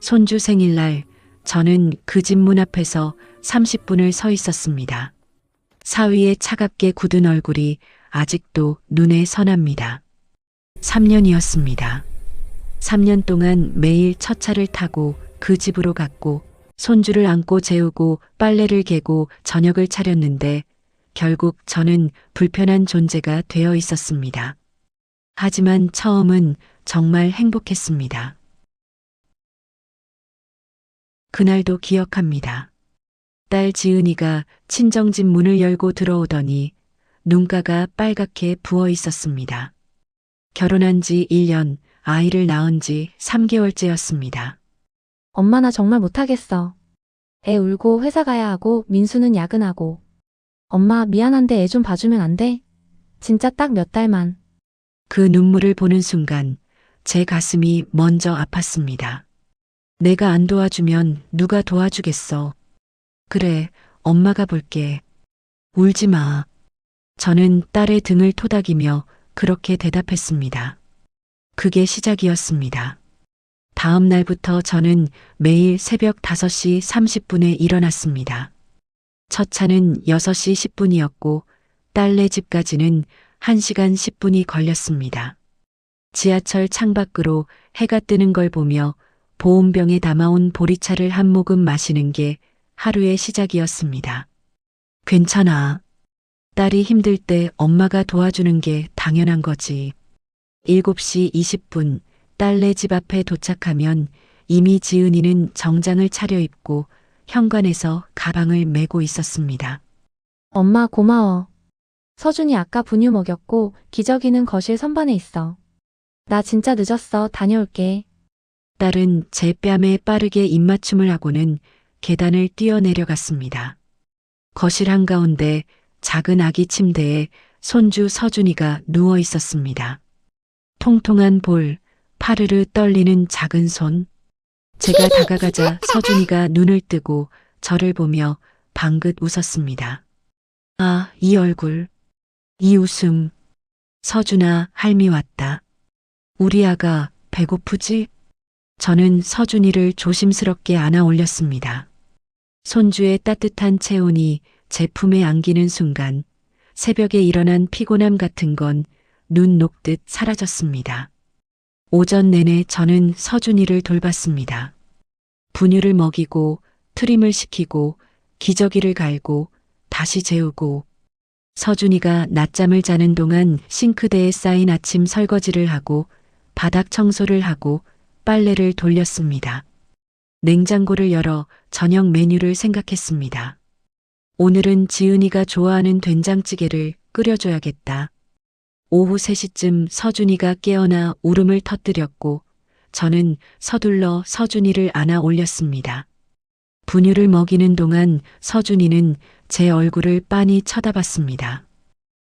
손주 생일날 저는 그 집 문 앞에서 30분을 서 있었습니다. 사위의 차갑게 굳은 얼굴이 아직도 눈에 선합니다. 3년이었습니다. 3년 동안 매일 첫 차를 타고 그 집으로 갔고 손주를 안고 재우고 빨래를 개고 저녁을 차렸는데 결국 저는 불편한 존재가 되어 있었습니다. 하지만 처음은 정말 행복했습니다. 그날도 기억합니다. 딸 지은이가 친정집 문을 열고 들어오더니 눈가가 빨갛게 부어 있었습니다. 결혼한 지 1년, 아이를 낳은 지 3개월째였습니다. 엄마 나 정말 못하겠어. 애 울고 회사 가야 하고 민수는 야근하고. 엄마 미안한데 애 좀 봐주면 안 돼? 진짜 딱 몇 달만. 그 눈물을 보는 순간 제 가슴이 먼저 아팠습니다. 내가 안 도와주면 누가 도와주겠어. 그래, 엄마가 볼게. 울지 마. 저는 딸의 등을 토닥이며 그렇게 대답했습니다. 그게 시작이었습니다. 다음 날부터 저는 매일 새벽 5시 30분에 일어났습니다. 첫 차는 6시 10분이었고 딸네 집까지는 1시간 10분이 걸렸습니다. 지하철 창밖으로 해가 뜨는 걸 보며 보온병에 담아온 보리차를 한 모금 마시는 게 하루의 시작이었습니다. 괜찮아. 딸이 힘들 때 엄마가 도와주는 게 당연한 거지. 7시 20분 딸네 집 앞에 도착하면 이미 지은이는 정장을 차려입고 현관에서 가방을 메고 있었습니다. 엄마 고마워. 서준이 아까 분유 먹였고 기저귀는 거실 선반에 있어. 나 진짜 늦었어. 다녀올게. 딸은 제 뺨에 빠르게 입맞춤을 하고는 계단을 뛰어내려갔습니다. 거실 한가운데 작은 아기 침대에 손주 서준이가 누워 있었습니다. 통통한 볼, 파르르 떨리는 작은 손. 제가 다가가자 서준이가 눈을 뜨고 저를 보며 방긋 웃었습니다. 아, 이 얼굴, 이 웃음. 서준아, 할미 왔다. 우리 아가 배고프지? 저는 서준이를 조심스럽게 안아 올렸습니다. 손주의 따뜻한 체온이 제 품에 안기는 순간 새벽에 일어난 피곤함 같은 건 눈 녹듯 사라졌습니다. 오전 내내 저는 서준이를 돌봤습니다. 분유를 먹이고 트림을 시키고 기저귀를 갈고 다시 재우고 서준이가 낮잠을 자는 동안 싱크대에 쌓인 아침 설거지를 하고 바닥 청소를 하고 빨래를 돌렸습니다. 냉장고를 열어 저녁 메뉴를 생각했습니다. 오늘은 지은이가 좋아하는 된장찌개를 끓여줘야겠다. 오후 3시쯤 서준이가 깨어나 울음을 터뜨렸고 저는 서둘러 서준이를 안아 올렸습니다. 분유를 먹이는 동안 서준이는 제 얼굴을 빤히 쳐다봤습니다.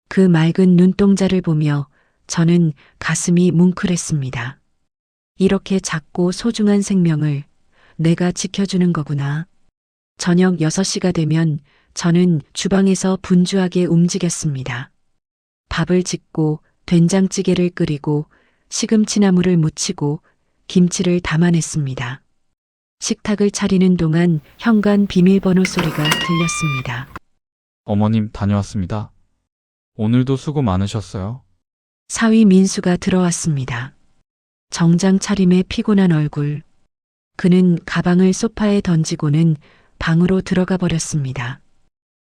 그 맑은 눈동자를 보며 저는 가슴이 뭉클했습니다. 이렇게 작고 소중한 생명을 내가 지켜주는 거구나. 저녁 6시가 되면 저는 주방에서 분주하게 움직였습니다. 밥을 짓고 된장찌개를 끓이고 시금치나물을 무치고 김치를 담아냈습니다. 식탁을 차리는 동안 현관 비밀번호 소리가 들렸습니다. 어머님 다녀왔습니다. 오늘도 수고 많으셨어요. 사위 민수가 들어왔습니다. 정장 차림에 피곤한 얼굴. 그는 가방을 소파에 던지고는 방으로 들어가 버렸습니다.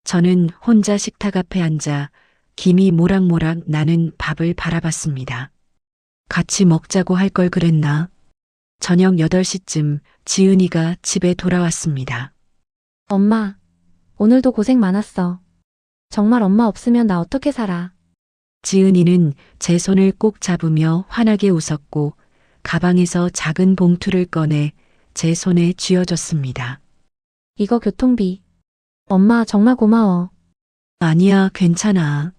저는 혼자 식탁 앞에 앉아 김이 모락모락 나는 밥을 바라봤습니다. 같이 먹자고 할 걸 그랬나? 저녁 8시쯤 지은이가 집에 돌아왔습니다. 엄마, 오늘도 고생 많았어. 정말 엄마 없으면 나 어떻게 살아? 지은이는 제 손을 꼭 잡으며 환하게 웃었고 가방에서 작은 봉투를 꺼내 제 손에 쥐어줬습니다. 이거 교통비. 엄마 정말 고마워. 아니야, 괜찮아.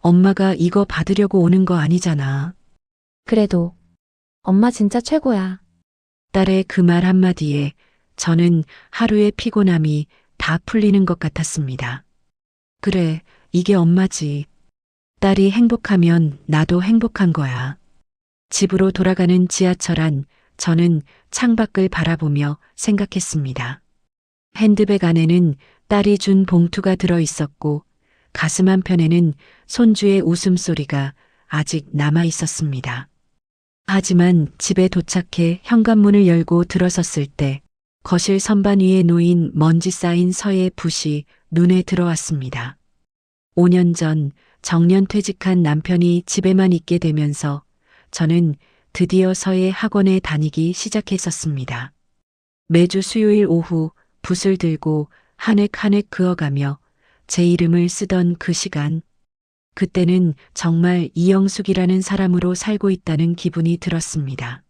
엄마가 이거 받으려고 오는 거 아니잖아. 그래도 엄마 진짜 최고야. 딸의 그 말 한마디에 저는 하루의 피곤함이 다 풀리는 것 같았습니다. 그래, 이게 엄마지. 딸이 행복하면 나도 행복한 거야. 집으로 돌아가는 지하철 안 저는 창밖을 바라보며 생각했습니다. 핸드백 안에는 딸이 준 봉투가 들어 있었고 가슴 한편에는 손주의 웃음소리가 아직 남아 있었습니다. 하지만 집에 도착해 현관문을 열고 들어섰을 때 거실 선반 위에 놓인 먼지 쌓인 서의 붓이 눈에 들어왔습니다. 5년 전 정년퇴직한 남편이 집에만 있게 되면서 저는 드디어 서의 학원에 다니기 시작했었습니다. 매주 수요일 오후 붓을 들고 한 획 한 획 그어가며 제 이름을 쓰던 그 시간, 그때는 정말 이영숙이라는 사람으로 살고 있다는 기분이 들었습니다.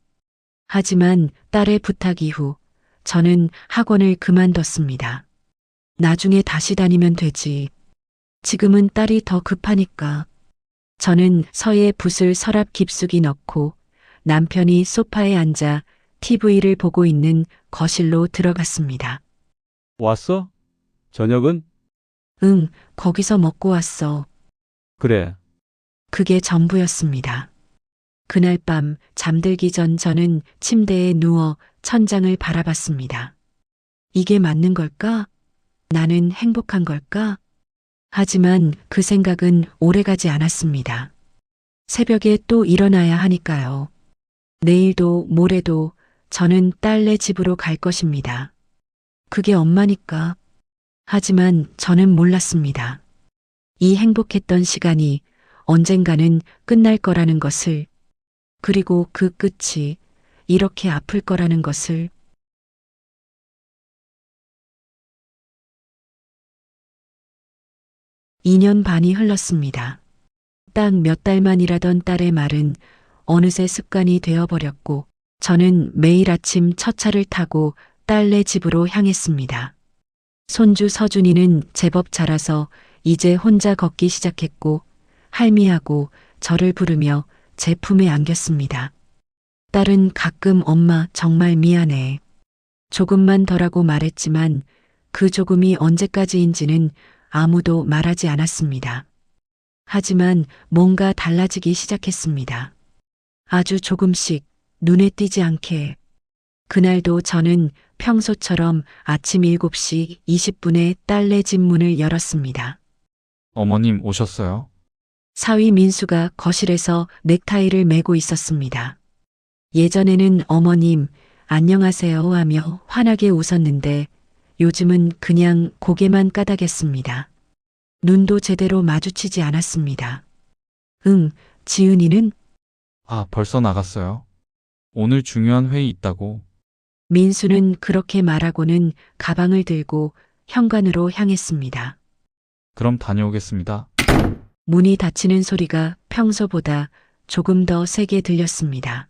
하지만 딸의 부탁 이후 저는 학원을 그만뒀습니다. 나중에 다시 다니면 되지. 지금은 딸이 더 급하니까. 저는 서의 붓을 서랍 깊숙이 넣고 남편이 소파에 앉아 TV를 보고 있는 거실로 들어갔습니다. 왔어? 저녁은? 응, 거기서 먹고 왔어. 그래. 그게 전부였습니다. 그날 밤 잠들기 전 저는 침대에 누워 천장을 바라봤습니다. 이게 맞는 걸까? 나는 행복한 걸까? 하지만 그 생각은 오래가지 않았습니다. 새벽에 또 일어나야 하니까요. 내일도 모레도 저는 딸네 집으로 갈 것입니다. 그게 엄마니까. 하지만 저는 몰랐습니다. 이 행복했던 시간이 언젠가는 끝날 거라는 것을, 그리고 그 끝이 이렇게 아플 거라는 것을. (2년) 반이 흘렀습니다. 딱 몇 달만 일하던 딸의 말은 어느새 습관이 되어버렸고 저는 매일 아침 첫 차를 타고 딸네 집으로 향했습니다. 손주 서준이는 제법 자라서 이제 혼자 걷기 시작했고 할미하고 저를 부르며 제 품에 안겼습니다. 딸은 가끔 엄마 정말 미안해. 조금만 덜하고 말했지만 그 조금이 언제까지인지는 아무도 말하지 않았습니다. 하지만 뭔가 달라지기 시작했습니다. 아주 조금씩 눈에 띄지 않게. 그날도 저는 평소처럼 아침 7시 20분에 딸네 집 문을 열었습니다. 어머님 오셨어요? 사위 민수가 거실에서 넥타이를 매고 있었습니다. 예전에는 어머님 안녕하세요 하며 환하게 웃었는데 요즘은 그냥 고개만 까닥였습니다. 눈도 제대로 마주치지 않았습니다. 응, 지은이는? 아, 벌써 나갔어요? 오늘 중요한 회의 있다고. 민수는 그렇게 말하고는 가방을 들고 현관으로 향했습니다. 그럼 다녀오겠습니다. 문이 닫히는 소리가 평소보다 조금 더 세게 들렸습니다.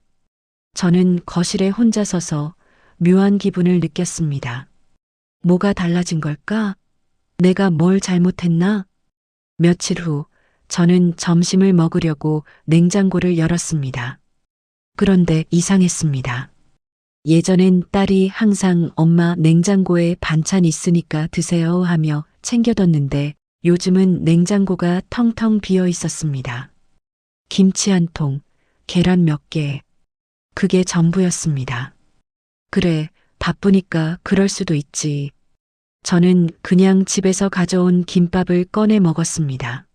저는 거실에 혼자 서서 묘한 기분을 느꼈습니다. 뭐가 달라진 걸까? 내가 뭘 잘못했나? 며칠 후 저는 점심을 먹으려고 냉장고를 열었습니다. 그런데 이상했습니다. 예전엔 딸이 항상 엄마 냉장고에 반찬 있으니까 드세요 하며 챙겨뒀는데 요즘은 냉장고가 텅텅 비어 있었습니다. 김치 한 통, 계란 몇 개. 그게 전부였습니다. 그래, 바쁘니까 그럴 수도 있지. 저는 그냥 집에서 가져온 김밥을 꺼내 먹었습니다.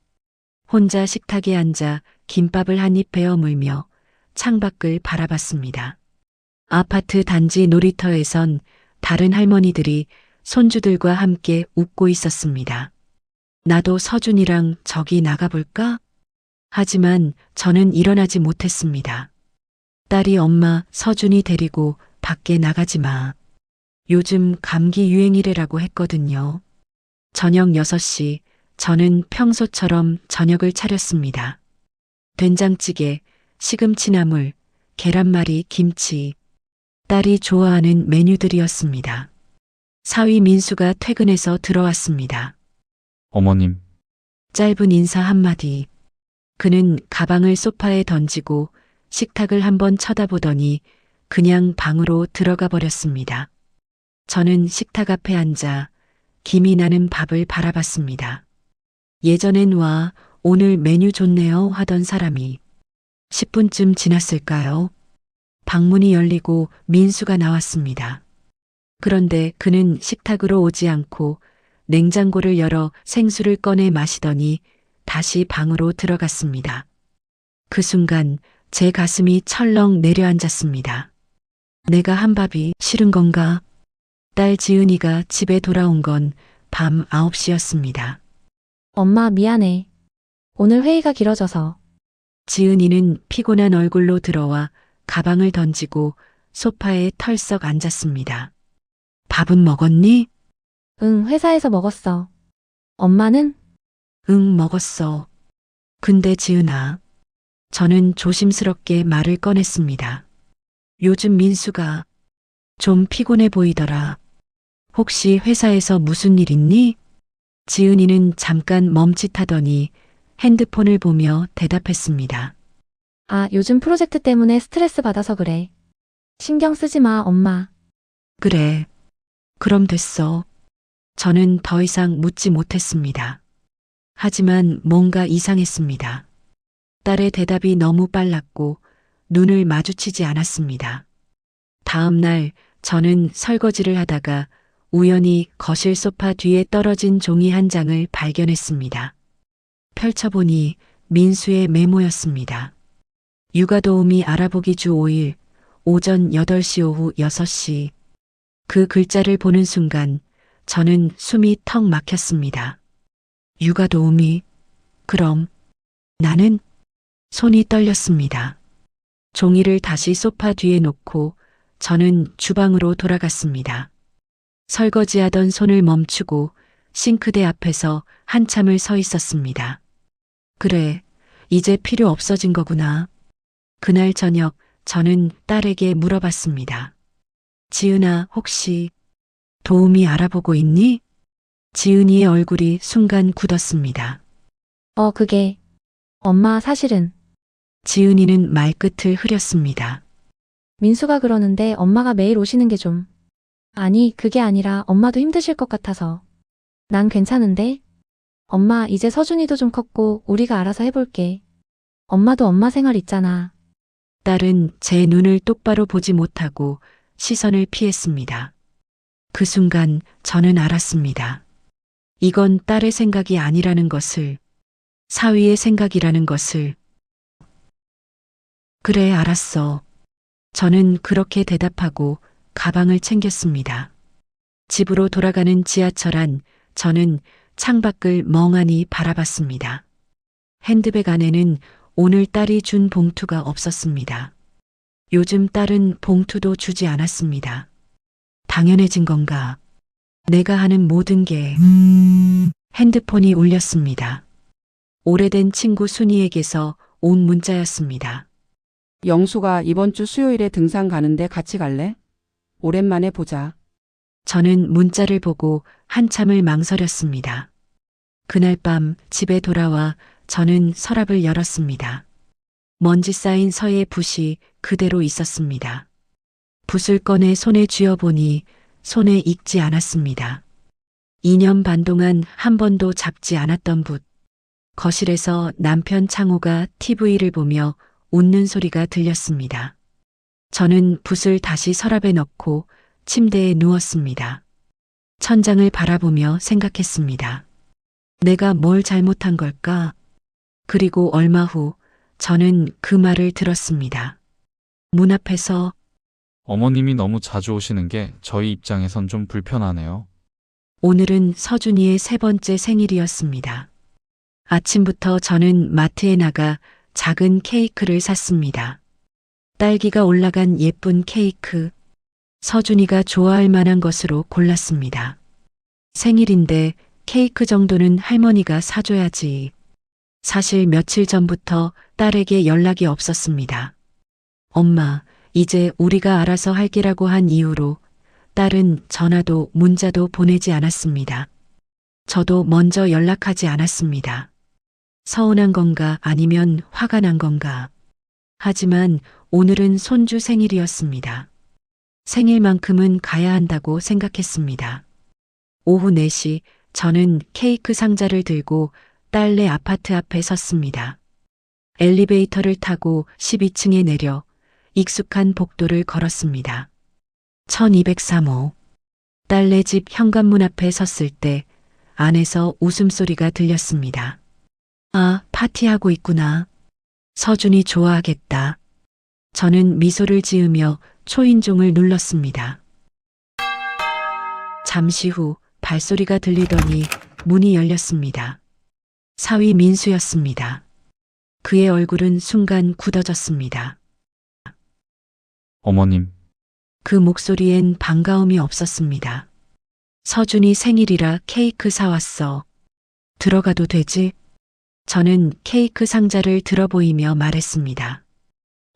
혼자 식탁에 앉아 김밥을 한 입 베어 물며 창밖을 바라봤습니다. 아파트 단지 놀이터에선 다른 할머니들이 손주들과 함께 웃고 있었습니다. 나도 서준이랑 저기 나가볼까? 하지만 저는 일어나지 못했습니다. 딸이 엄마 서준이 데리고 밖에 나가지 마. 요즘 감기 유행이래라고 했거든요. 저녁 6시 저는 평소처럼 저녁을 차렸습니다. 된장찌개, 시금치나물, 계란말이, 김치. 딸이 좋아하는 메뉴들이었습니다. 사위 민수가 퇴근해서 들어왔습니다. 어머님, 짧은 인사 한마디. 그는 가방을 소파에 던지고 식탁을 한번 쳐다보더니 그냥 방으로 들어가 버렸습니다. 저는 식탁 앞에 앉아 김이 나는 밥을 바라봤습니다. 예전엔 와, 오늘 메뉴 좋네요 하던 사람이 10분쯤 지났을까요? 방문이 열리고 민수가 나왔습니다. 그런데 그는 식탁으로 오지 않고 냉장고를 열어 생수를 꺼내 마시더니 다시 방으로 들어갔습니다. 그 순간 제 가슴이 철렁 내려앉았습니다. 내가 한 밥이 싫은 건가? 딸 지은이가 집에 돌아온 건 밤 9시였습니다. 엄마, 미안해. 오늘 회의가 길어져서. 지은이는 피곤한 얼굴로 들어와 가방을 던지고 소파에 털썩 앉았습니다. 밥은 먹었니? 응, 회사에서 먹었어. 엄마는? 응, 먹었어. 근데 지은아, 저는 조심스럽게 말을 꺼냈습니다. 요즘 민수가 좀 피곤해 보이더라. 혹시 회사에서 무슨 일 있니? 지은이는 잠깐 멈칫하더니 핸드폰을 보며 대답했습니다. 아, 요즘 프로젝트 때문에 스트레스 받아서 그래. 신경 쓰지 마, 엄마. 그래. 그럼 됐어. 저는 더 이상 묻지 못했습니다. 하지만 뭔가 이상했습니다. 딸의 대답이 너무 빨랐고 눈을 마주치지 않았습니다. 다음 날 저는 설거지를 하다가 우연히 거실 소파 뒤에 떨어진 종이 한 장을 발견했습니다. 펼쳐보니 민수의 메모였습니다. 육아도우미 알아보기 주 5일 오전 8시 오후 6시. 그 글자를 보는 순간 저는 숨이 턱 막혔습니다. 육아도우미? 그럼 나는? 손이 떨렸습니다. 종이를 다시 소파 뒤에 놓고 저는 주방으로 돌아갔습니다. 설거지하던 손을 멈추고 싱크대 앞에서 한참을 서 있었습니다. 그래, 이제 필요 없어진 거구나. 그날 저녁 저는 딸에게 물어봤습니다. 지은아, 혹시 도우미 알아보고 있니? 지은이의 얼굴이 순간 굳었습니다. 그게. 엄마, 사실은. 지은이는 말끝을 흐렸습니다. 민수가 그러는데 엄마가 매일 오시는 게 좀. 아니, 그게 아니라 엄마도 힘드실 것 같아서. 난 괜찮은데? 엄마, 이제 서준이도 좀 컸고 우리가 알아서 해볼게. 엄마도 엄마 생활 있잖아. 딸은 제 눈을 똑바로 보지 못하고 시선을 피했습니다. 그 순간 저는 알았습니다. 이건 딸의 생각이 아니라는 것을, 사위의 생각이라는 것을. 그래, 알았어. 저는 그렇게 대답하고 가방을 챙겼습니다. 집으로 돌아가는 지하철 안 저는 창밖을 멍하니 바라봤습니다. 핸드백 안에는 오늘 딸이 준 봉투가 없었습니다. 요즘 딸은 봉투도 주지 않았습니다. 당연해진 건가? 내가 하는 모든 게 핸드폰이 울렸습니다. 오래된 친구 순이에게서 온 문자였습니다. 영수가 이번 주 수요일에 등산 가는데 같이 갈래? 오랜만에 보자. 저는 문자를 보고 한참을 망설였습니다. 그날 밤 집에 돌아와 저는 서랍을 열었습니다. 먼지 쌓인 서의 붓이 그대로 있었습니다. 붓을 꺼내 손에 쥐어보니 손에 익지 않았습니다. 2년 반 동안 한 번도 잡지 않았던 붓. 거실에서 남편 창호가 TV를 보며 웃는 소리가 들렸습니다. 저는 붓을 다시 서랍에 넣고 침대에 누웠습니다. 천장을 바라보며 생각했습니다. 내가 뭘 잘못한 걸까? 그리고 얼마 후 저는 그 말을 들었습니다. 문 앞에서 어머님이 너무 자주 오시는 게 저희 입장에선 좀 불편하네요. 오늘은 서준이의 3번째 생일이었습니다. 아침부터 저는 마트에 나가 작은 케이크를 샀습니다. 딸기가 올라간 예쁜 케이크, 서준이가 좋아할 만한 것으로 골랐습니다. 생일인데 케이크 정도는 할머니가 사줘야지. 사실 며칠 전부터 딸에게 연락이 없었습니다. 엄마, 이제 우리가 알아서 할게라고 한 이유로 딸은 전화도 문자도 보내지 않았습니다. 저도 먼저 연락하지 않았습니다. 서운한 건가 아니면 화가 난 건가. 하지만 오늘은 손주 생일이었습니다. 생일만큼은 가야 한다고 생각했습니다. 오후 4시 저는 케이크 상자를 들고 딸네 아파트 앞에 섰습니다. 엘리베이터를 타고 12층에 내려 익숙한 복도를 걸었습니다. 1203호. 딸네 집 현관문 앞에 섰을 때 안에서 웃음소리가 들렸습니다. 아, 파티하고 있구나. 서준이 좋아하겠다. 저는 미소를 지으며 초인종을 눌렀습니다. 잠시 후 발소리가 들리더니 문이 열렸습니다. 사위 민수였습니다. 그의 얼굴은 순간 굳어졌습니다. 어머님, 그 목소리엔 반가움이 없었습니다. 서준이 생일이라 케이크 사왔어. 들어가도 되지? 저는 케이크 상자를 들어보이며 말했습니다.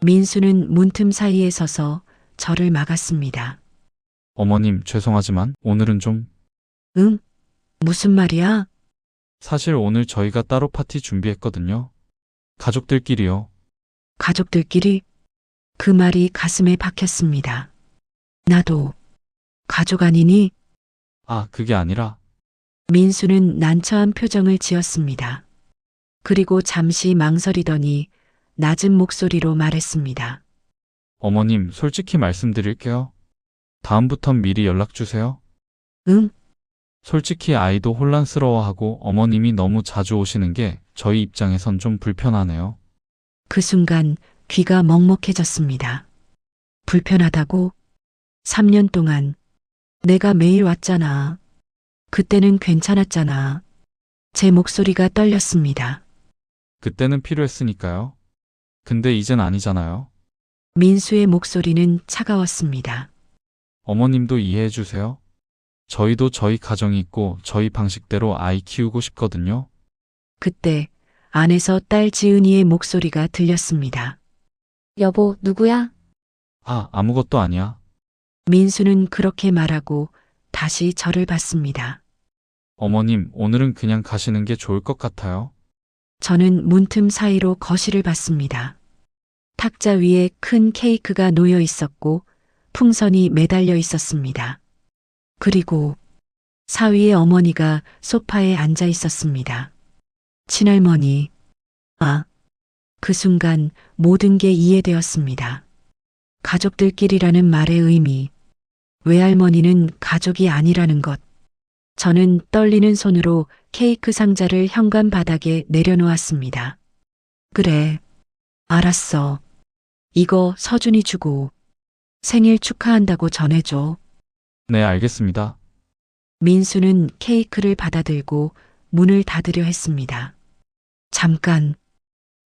민수는 문틈 사이에 서서 저를 막았습니다. 어머님 죄송하지만 오늘은 좀 응? 무슨 말이야? 사실 오늘 저희가 따로 파티 준비했거든요. 가족들끼리요. 가족들끼리? 그 말이 가슴에 박혔습니다. 나도 가족 아니니? 아, 그게 아니라 민수는 난처한 표정을 지었습니다. 그리고 잠시 망설이더니 낮은 목소리로 말했습니다. 어머님 솔직히 말씀드릴게요. 다음부턴 미리 연락 주세요. 응? 솔직히 아이도 혼란스러워하고 어머님이 너무 자주 오시는 게 저희 입장에선 좀 불편하네요. 그 순간 귀가 먹먹해졌습니다. 불편하다고? 3년 동안 내가 매일 왔잖아. 그때는 괜찮았잖아. 제 목소리가 떨렸습니다. 그때는 필요했으니까요. 근데 이젠 아니잖아요. 민수의 목소리는 차가웠습니다. 어머님도 이해해 주세요. 저희도 저희 가정이 있고 저희 방식대로 아이 키우고 싶거든요. 그때 안에서 딸 지은이의 목소리가 들렸습니다. 여보, 누구야? 아, 아무것도 아니야. 민수는 그렇게 말하고 다시 저를 봤습니다. 어머님, 오늘은 그냥 가시는 게 좋을 것 같아요. 저는 문틈 사이로 거실을 봤습니다. 탁자 위에 큰 케이크가 놓여 있었고 풍선이 매달려 있었습니다. 그리고 사위의 어머니가 소파에 앉아 있었습니다. 친할머니. 아, 그 순간 모든 게 이해되었습니다. 가족들끼리라는 말의 의미. 외할머니는 가족이 아니라는 것. 저는 떨리는 손으로 케이크 상자를 현관 바닥에 내려놓았습니다. 그래, 알았어. 이거 서준이 주고 생일 축하한다고 전해줘. 네, 알겠습니다. 민수는 케이크를 받아들고 문을 닫으려 했습니다. 잠깐,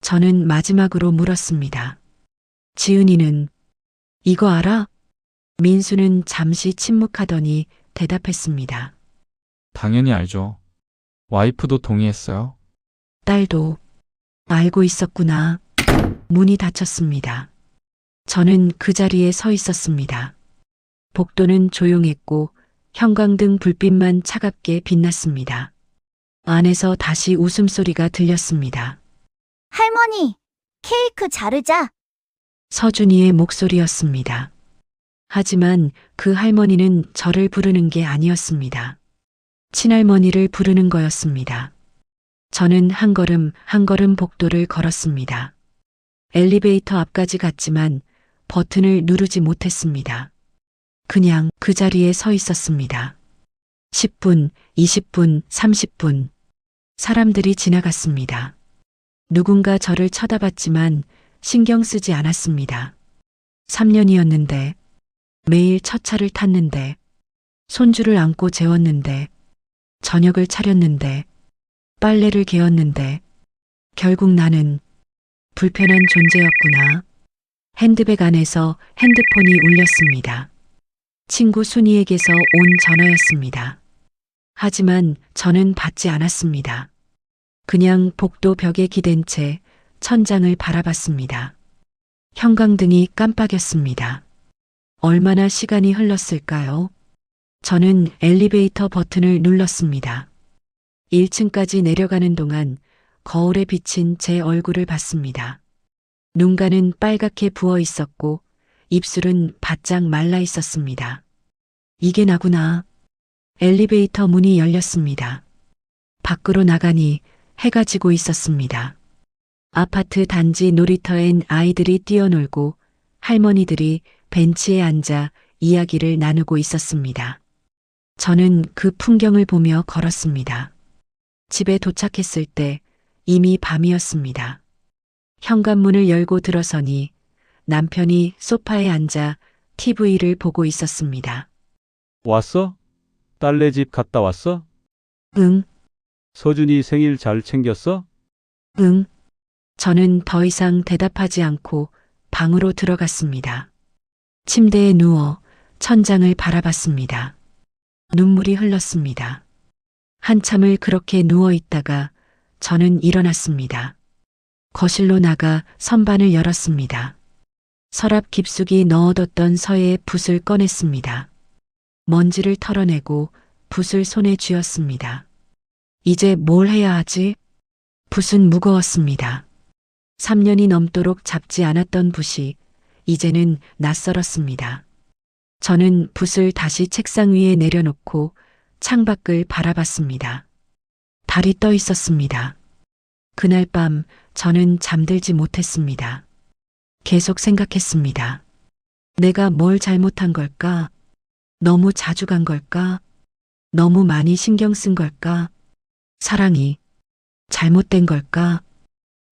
저는 마지막으로 물었습니다. 지은이는 이거 알아? 민수는 잠시 침묵하더니 대답했습니다. 당연히 알죠. 와이프도 동의했어요. 딸도 알고 있었구나. 문이 닫혔습니다. 저는 그 자리에 서 있었습니다. 복도는 조용했고 형광등 불빛만 차갑게 빛났습니다. 안에서 다시 웃음소리가 들렸습니다. 할머니, 케이크 자르자. 서준이의 목소리였습니다. 하지만 그 할머니는 저를 부르는 게 아니었습니다. 친할머니를 부르는 거였습니다. 저는 한 걸음 한 걸음 복도를 걸었습니다. 엘리베이터 앞까지 갔지만 버튼을 누르지 못했습니다. 그냥 그 자리에 서 있었습니다. 10분, 20분, 30분. 사람들이 지나갔습니다. 누군가 저를 쳐다봤지만 신경 쓰지 않았습니다. 3년이었는데, 매일 첫 차를 탔는데, 손주를 안고 재웠는데, 저녁을 차렸는데, 빨래를 개었는데, 결국 나는 불편한 존재였구나. 핸드백 안에서 핸드폰이 울렸습니다. 친구 순이에게서 온 전화였습니다. 하지만 저는 받지 않았습니다. 그냥 복도 벽에 기댄 채 천장을 바라봤습니다. 형광등이 깜빡였습니다. 얼마나 시간이 흘렀을까요? 저는 엘리베이터 버튼을 눌렀습니다. 1층까지 내려가는 동안 거울에 비친 제 얼굴을 봤습니다. 눈가는 빨갛게 부어 있었고 입술은 바짝 말라 있었습니다. 이게 나구나. 엘리베이터 문이 열렸습니다. 밖으로 나가니 해가 지고 있었습니다. 아파트 단지 놀이터엔 아이들이 뛰어놀고 할머니들이 벤치에 앉아 이야기를 나누고 있었습니다. 저는 그 풍경을 보며 걸었습니다. 집에 도착했을 때 이미 밤이었습니다. 현관문을 열고 들어서니 남편이 소파에 앉아 TV를 보고 있었습니다. 왔어? 딸네 집 갔다 왔어? 응, 서준이 생일 잘 챙겼어? 응. 저는 더 이상 대답하지 않고 방으로 들어갔습니다. 침대에 누워 천장을 바라봤습니다. 눈물이 흘렀습니다. 한참을 그렇게 누워 있다가 저는 일어났습니다. 거실로 나가 선반을 열었습니다. 서랍 깊숙이 넣어뒀던 서예의 붓을 꺼냈습니다. 먼지를 털어내고 붓을 손에 쥐었습니다. 이제 뭘 해야 하지? 붓은 무거웠습니다. 3년이 넘도록 잡지 않았던 붓이 이제는 낯설었습니다. 저는 붓을 다시 책상 위에 내려놓고 창밖을 바라봤습니다. 달이 떠 있었습니다. 그날 밤 저는 잠들지 못했습니다. 계속 생각했습니다. 내가 뭘 잘못한 걸까? 너무 자주 간 걸까? 너무 많이 신경 쓴 걸까? 사랑이 잘못된 걸까?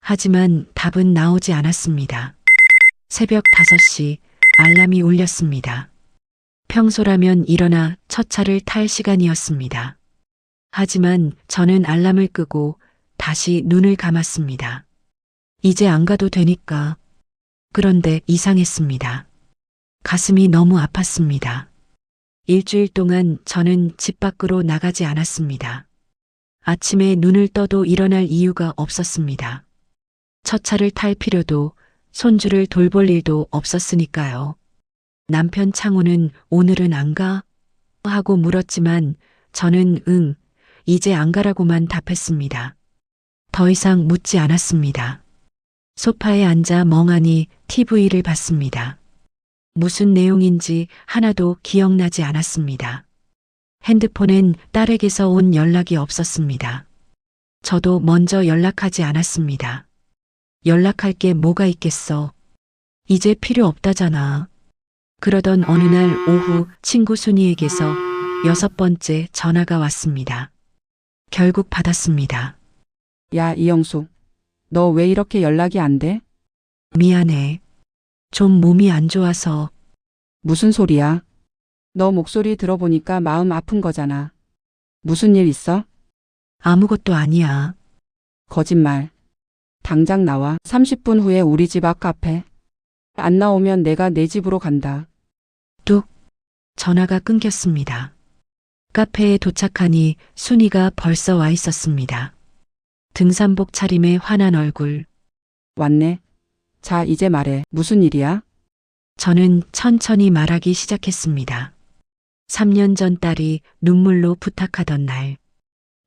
하지만 답은 나오지 않았습니다. 새벽 5시 알람이 울렸습니다. 평소라면 일어나 첫 차를 탈 시간이었습니다. 하지만 저는 알람을 끄고 다시 눈을 감았습니다. 이제 안 가도 되니까. 그런데 이상했습니다. 가슴이 너무 아팠습니다. 일주일 동안 저는 집 밖으로 나가지 않았습니다. 아침에 눈을 떠도 일어날 이유가 없었습니다. 첫 차를 탈 필요도 손주를 돌볼 일도 없었으니까요. 남편 창호는 오늘은 안 가? 하고 물었지만 저는 응, 이제 안 가라고만 답했습니다. 더 이상 묻지 않았습니다. 소파에 앉아 멍하니 TV를 봤습니다. 무슨 내용인지 하나도 기억나지 않았습니다. 핸드폰엔 딸에게서 온 연락이 없었습니다. 저도 먼저 연락하지 않았습니다. 연락할 게 뭐가 있겠어. 이제 필요 없다잖아. 그러던 어느 날 오후 친구 순이에게서 6번째 전화가 왔습니다. 결국 받았습니다. 야, 이영숙. 너 왜 이렇게 연락이 안 돼? 미안해. 좀 몸이 안 좋아서. 무슨 소리야? 너 목소리 들어보니까 마음 아픈 거잖아. 무슨 일 있어? 아무것도 아니야. 거짓말. 당장 나와. 30분 후에 우리 집 앞 카페. 안 나오면 내가 내 집으로 간다. 뚝. 전화가 끊겼습니다. 카페에 도착하니 순이가 벌써 와 있었습니다. 등산복 차림에 환한 얼굴. 왔네. 자, 이제 말해. 무슨 일이야? 저는 천천히 말하기 시작했습니다. 3년 전 딸이 눈물로 부탁하던 날.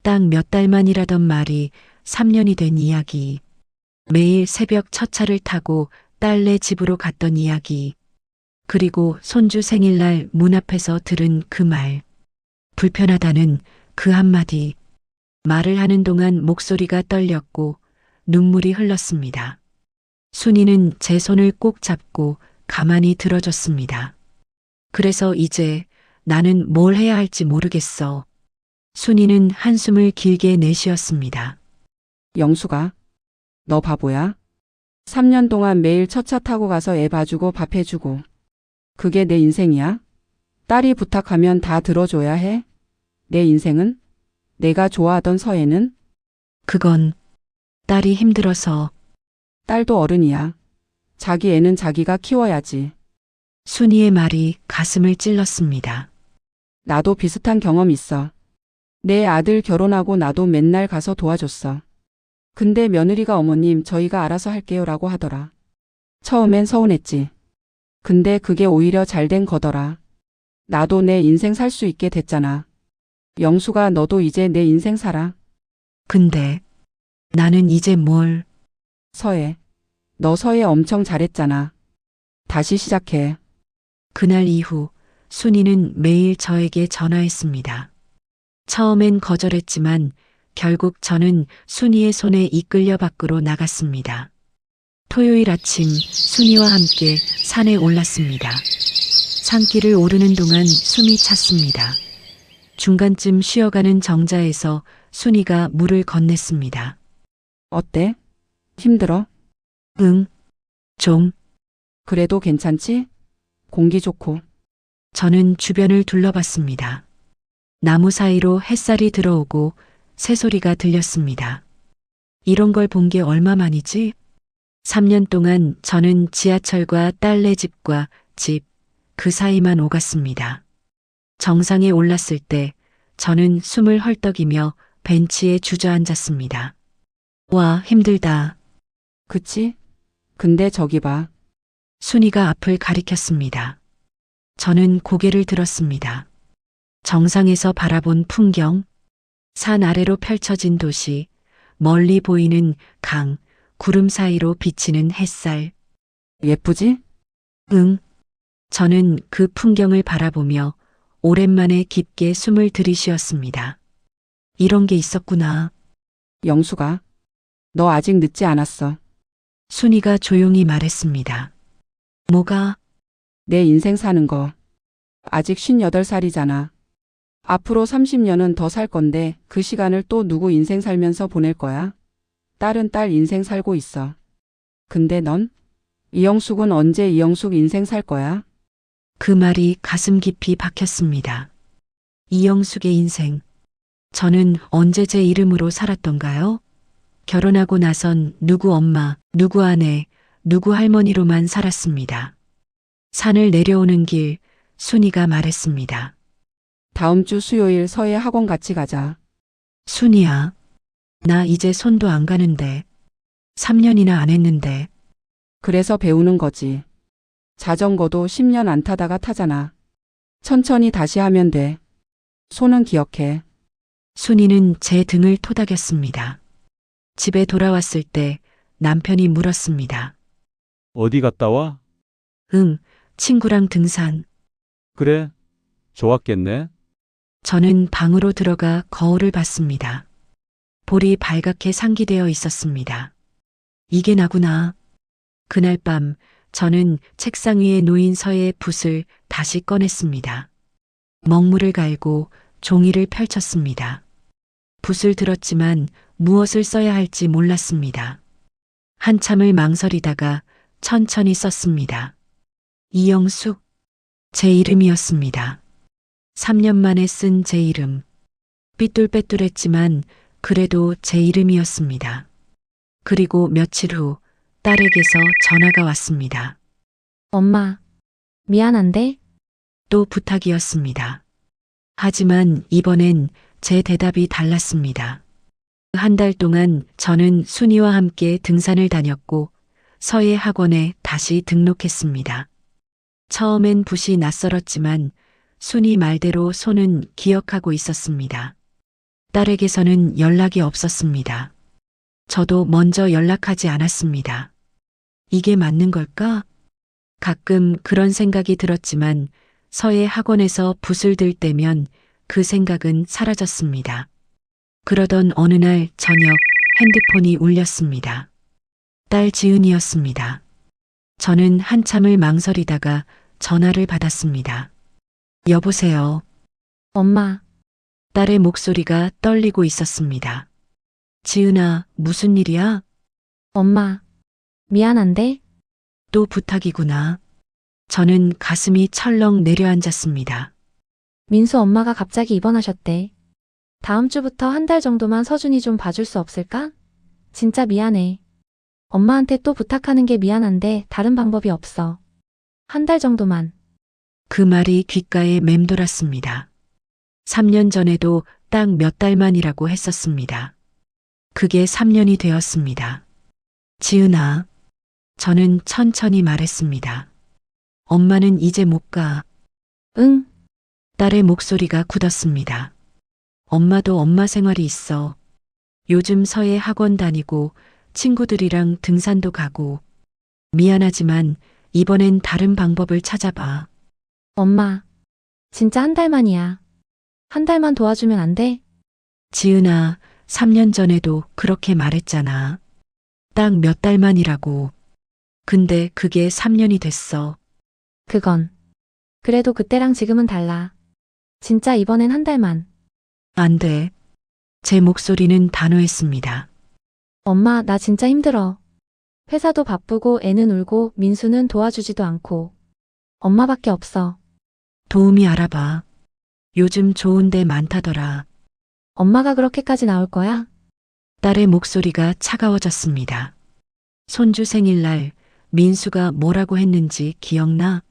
딱 몇 달만이라던 말이 3년이 된 이야기. 매일 새벽 첫 차를 타고 딸네 집으로 갔던 이야기. 그리고 손주 생일날 문 앞에서 들은 그 말. 불편하다는 그 한마디. 말을 하는 동안 목소리가 떨렸고 눈물이 흘렀습니다. 순이는 제 손을 꼭 잡고 가만히 들어줬습니다. 그래서 이제 나는 뭘 해야 할지 모르겠어. 순이는 한숨을 길게 내쉬었습니다. 영수가. 너 바보야? 3년 동안 매일 첫 차 타고 가서 애 봐주고 밥 해주고. 그게 내 인생이야? 딸이 부탁하면 다 들어줘야 해? 내 인생은? 내가 좋아하던 서예는? 그건 딸이 힘들어서. 딸도 어른이야. 자기 애는 자기가 키워야지. 순이의 말이 가슴을 찔렀습니다. 나도 비슷한 경험 있어. 내 아들 결혼하고 나도 맨날 가서 도와줬어. 근데 며느리가 어머님 저희가 알아서 할게요라고 하더라. 처음엔 서운했지. 근데 그게 오히려 잘된 거더라. 나도 내 인생 살 수 있게 됐잖아. 영수가 너도 이제 내 인생 살아. 근데 나는 이제 뭘. 서예. 너 서예 엄청 잘했잖아. 다시 시작해. 그날 이후 순이는 매일 저에게 전화했습니다. 처음엔 거절했지만 결국 저는 순이의 손에 이끌려 밖으로 나갔습니다. 토요일 아침 순이와 함께 산에 올랐습니다. 산길을 오르는 동안 숨이 찼습니다. 중간쯤 쉬어가는 정자에서 순이가 물을 건넸습니다. 어때? 힘들어? 응, 좀. 그래도 괜찮지? 공기 좋고. 저는 주변을 둘러봤습니다. 나무 사이로 햇살이 들어오고 새소리가 들렸습니다. 이런 걸 본 게 얼마만이지? 3년 동안 저는 지하철과 딸네 집과 집, 그 사이만 오갔습니다. 정상에 올랐을 때 저는 숨을 헐떡이며 벤치에 주저앉았습니다. 와, 힘들다. 그치? 근데 저기 봐. 순이가 앞을 가리켰습니다. 저는 고개를 들었습니다. 정상에서 바라본 풍경, 산 아래로 펼쳐진 도시, 멀리 보이는 강, 구름 사이로 비치는 햇살. 예쁘지? 응. 저는 그 풍경을 바라보며 오랜만에 깊게 숨을 들이쉬었습니다. 이런 게 있었구나. 영수가. 너 아직 늦지 않았어. 순이가 조용히 말했습니다. 뭐가? 내 인생 사는 거. 아직 58살이잖아. 앞으로 30년은 더 살 건데 그 시간을 또 누구 인생 살면서 보낼 거야? 딸은 딸 인생 살고 있어. 근데 넌? 이영숙은 언제 이영숙 인생 살 거야? 그 말이 가슴 깊이 박혔습니다. 이영숙의 인생. 저는 언제 제 이름으로 살았던가요? 결혼하고 나선 누구 엄마, 누구 아내, 누구 할머니로만 살았습니다. 산을 내려오는 길, 순이가 말했습니다. 다음 주 수요일 서예 학원 같이 가자. 순이야, 나 이제 손도 안 가는데. 3년이나 안 했는데. 그래서 배우는 거지. 자전거도 10년 안 타다가 타잖아. 천천히 다시 하면 돼. 손은 기억해. 순이는 제 등을 토닥였습니다. 집에 돌아왔을 때 남편이 물었습니다. 어디 갔다 와? 응, 친구랑 등산. 그래. 좋았겠네. 저는 방으로 들어가 거울을 봤습니다. 볼이 발갛게 상기되어 있었습니다. 이게 나구나. 그날 밤 저는 책상 위에 놓인 서의 붓을 다시 꺼냈습니다. 먹물을 갈고 종이를 펼쳤습니다. 붓을 들었지만 무엇을 써야 할지 몰랐습니다. 한참을 망설이다가 천천히 썼습니다. 이영숙, 제 이름이었습니다. 3년 만에 쓴 제 이름. 삐뚤빼뚤했지만 그래도 제 이름이었습니다. 그리고 며칠 후 딸에게서 전화가 왔습니다. 엄마, 미안한데? 또 부탁이었습니다. 하지만 이번엔 제 대답이 달랐습니다. 한 달 동안 저는 순이와 함께 등산을 다녔고 서예 학원에 다시 등록했습니다. 처음엔 붓이 낯설었지만 순이 말대로 손은 기억하고 있었습니다. 딸에게서는 연락이 없었습니다. 저도 먼저 연락하지 않았습니다. 이게 맞는 걸까? 가끔 그런 생각이 들었지만 서예 학원에서 붓을 들 때면 그 생각은 사라졌습니다. 그러던 어느 날 저녁 핸드폰이 울렸습니다. 딸 지은이었습니다. 저는 한참을 망설이다가 전화를 받았습니다. 여보세요. 엄마, 딸의 목소리가 떨리고 있었습니다. 지은아, 무슨 일이야? 엄마, 미안한데? 또 부탁이구나. 저는 가슴이 철렁 내려앉았습니다. 민수 엄마가 갑자기 입원하셨대. 다음 주부터 한 달 정도만 서준이 좀 봐줄 수 없을까? 진짜 미안해. 엄마한테 또 부탁하는 게 미안한데 다른 방법이 없어. 한 달 정도만. 그 말이 귓가에 맴돌았습니다. 3년 전에도 딱 몇 달만이라고 했었습니다. 그게 3년이 되었습니다. 지은아, 저는 천천히 말했습니다. 엄마는 이제 못 가. 응, 딸의 목소리가 굳었습니다. 엄마도 엄마 생활이 있어. 요즘 서예 학원 다니고 친구들이랑 등산도 가고. 미안하지만 이번엔 다른 방법을 찾아봐. 엄마. 진짜 한 달만이야. 한 달만 도와주면 안 돼? 지은아, 3년 전에도 그렇게 말했잖아. 딱 몇 달만이라고. 근데 그게 3년이 됐어. 그건. 그래도 그때랑 지금은 달라. 진짜 이번엔 한 달만. 안 돼. 제 목소리는 단호했습니다. 엄마, 나 진짜 힘들어. 회사도 바쁘고 애는 울고 민수는 도와주지도 않고. 엄마밖에 없어. 도우미 알아봐. 요즘 좋은 데 많다더라. 엄마가 그렇게까지 나올 거야? 딸의 목소리가 차가워졌습니다. 손주 생일날 민수가 뭐라고 했는지 기억나?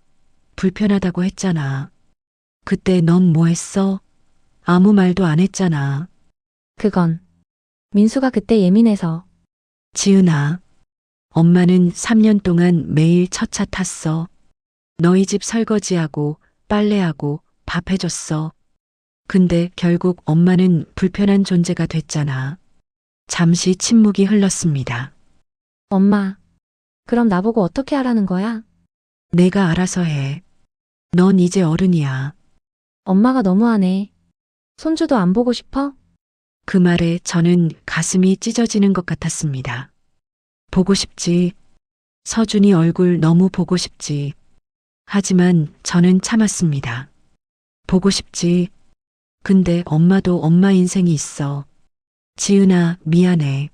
불편하다고 했잖아. 그때 넌 뭐 했어? 아무 말도 안 했잖아. 그건. 민수가 그때 예민해서. 지은아, 엄마는 3년 동안 매일 첫 차 탔어. 너희 집 설거지하고 빨래하고 밥 해줬어. 근데 결국 엄마는 불편한 존재가 됐잖아. 잠시 침묵이 흘렀습니다. 엄마. 그럼 나보고 어떻게 하라는 거야? 내가 알아서 해. 넌 이제 어른이야. 엄마가 너무하네. 손주도 안 보고 싶어? 그 말에 저는 가슴이 찢어지는 것 같았습니다. 보고 싶지. 서준이 얼굴 너무 보고 싶지. 하지만 저는 참았습니다. 보고 싶지. 근데 엄마도 엄마 인생이 있어. 지은아, 미안해.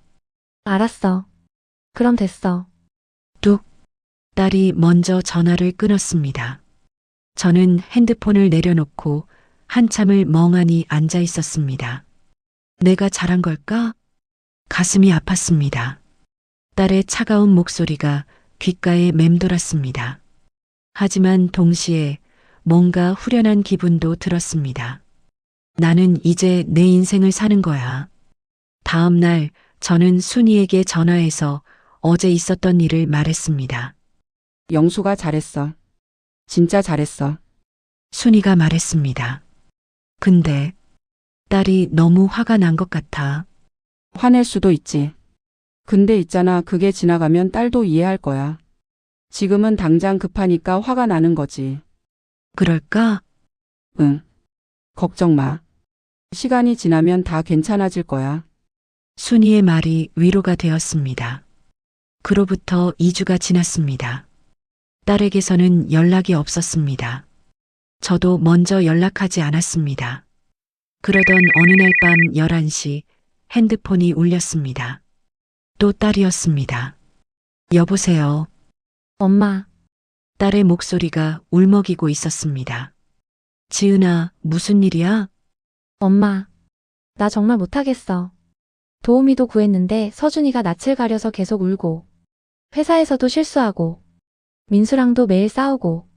알았어. 그럼 됐어. 뚝. 딸이 먼저 전화를 끊었습니다. 저는 핸드폰을 내려놓고 한참을 멍하니 앉아 있었습니다. 내가 잘한 걸까? 가슴이 아팠습니다. 딸의 차가운 목소리가 귓가에 맴돌았습니다. 하지만 동시에 뭔가 후련한 기분도 들었습니다. 나는 이제 내 인생을 사는 거야. 다음 날 저는 순이에게 전화해서 어제 있었던 일을 말했습니다. 영수가 잘했어. 진짜 잘했어. 순이가 말했습니다. 근데 딸이 너무 화가 난 것 같아. 화낼 수도 있지. 근데 있잖아, 그게 지나가면 딸도 이해할 거야. 지금은 당장 급하니까 화가 나는 거지. 그럴까? 응. 걱정 마. 시간이 지나면 다 괜찮아질 거야. 순이의 말이 위로가 되었습니다. 그로부터 2주가 지났습니다. 딸에게서는 연락이 없었습니다. 저도 먼저 연락하지 않았습니다. 그러던 어느 날 밤 11시 핸드폰이 울렸습니다. 또 딸이었습니다. 여보세요. 엄마. 딸의 목소리가 울먹이고 있었습니다. 지은아, 무슨 일이야? 엄마. 나 정말 못하겠어. 도우미도 구했는데 서준이가 낯을 가려서 계속 울고. 회사에서도 실수하고. 민수랑도 매일 싸우고.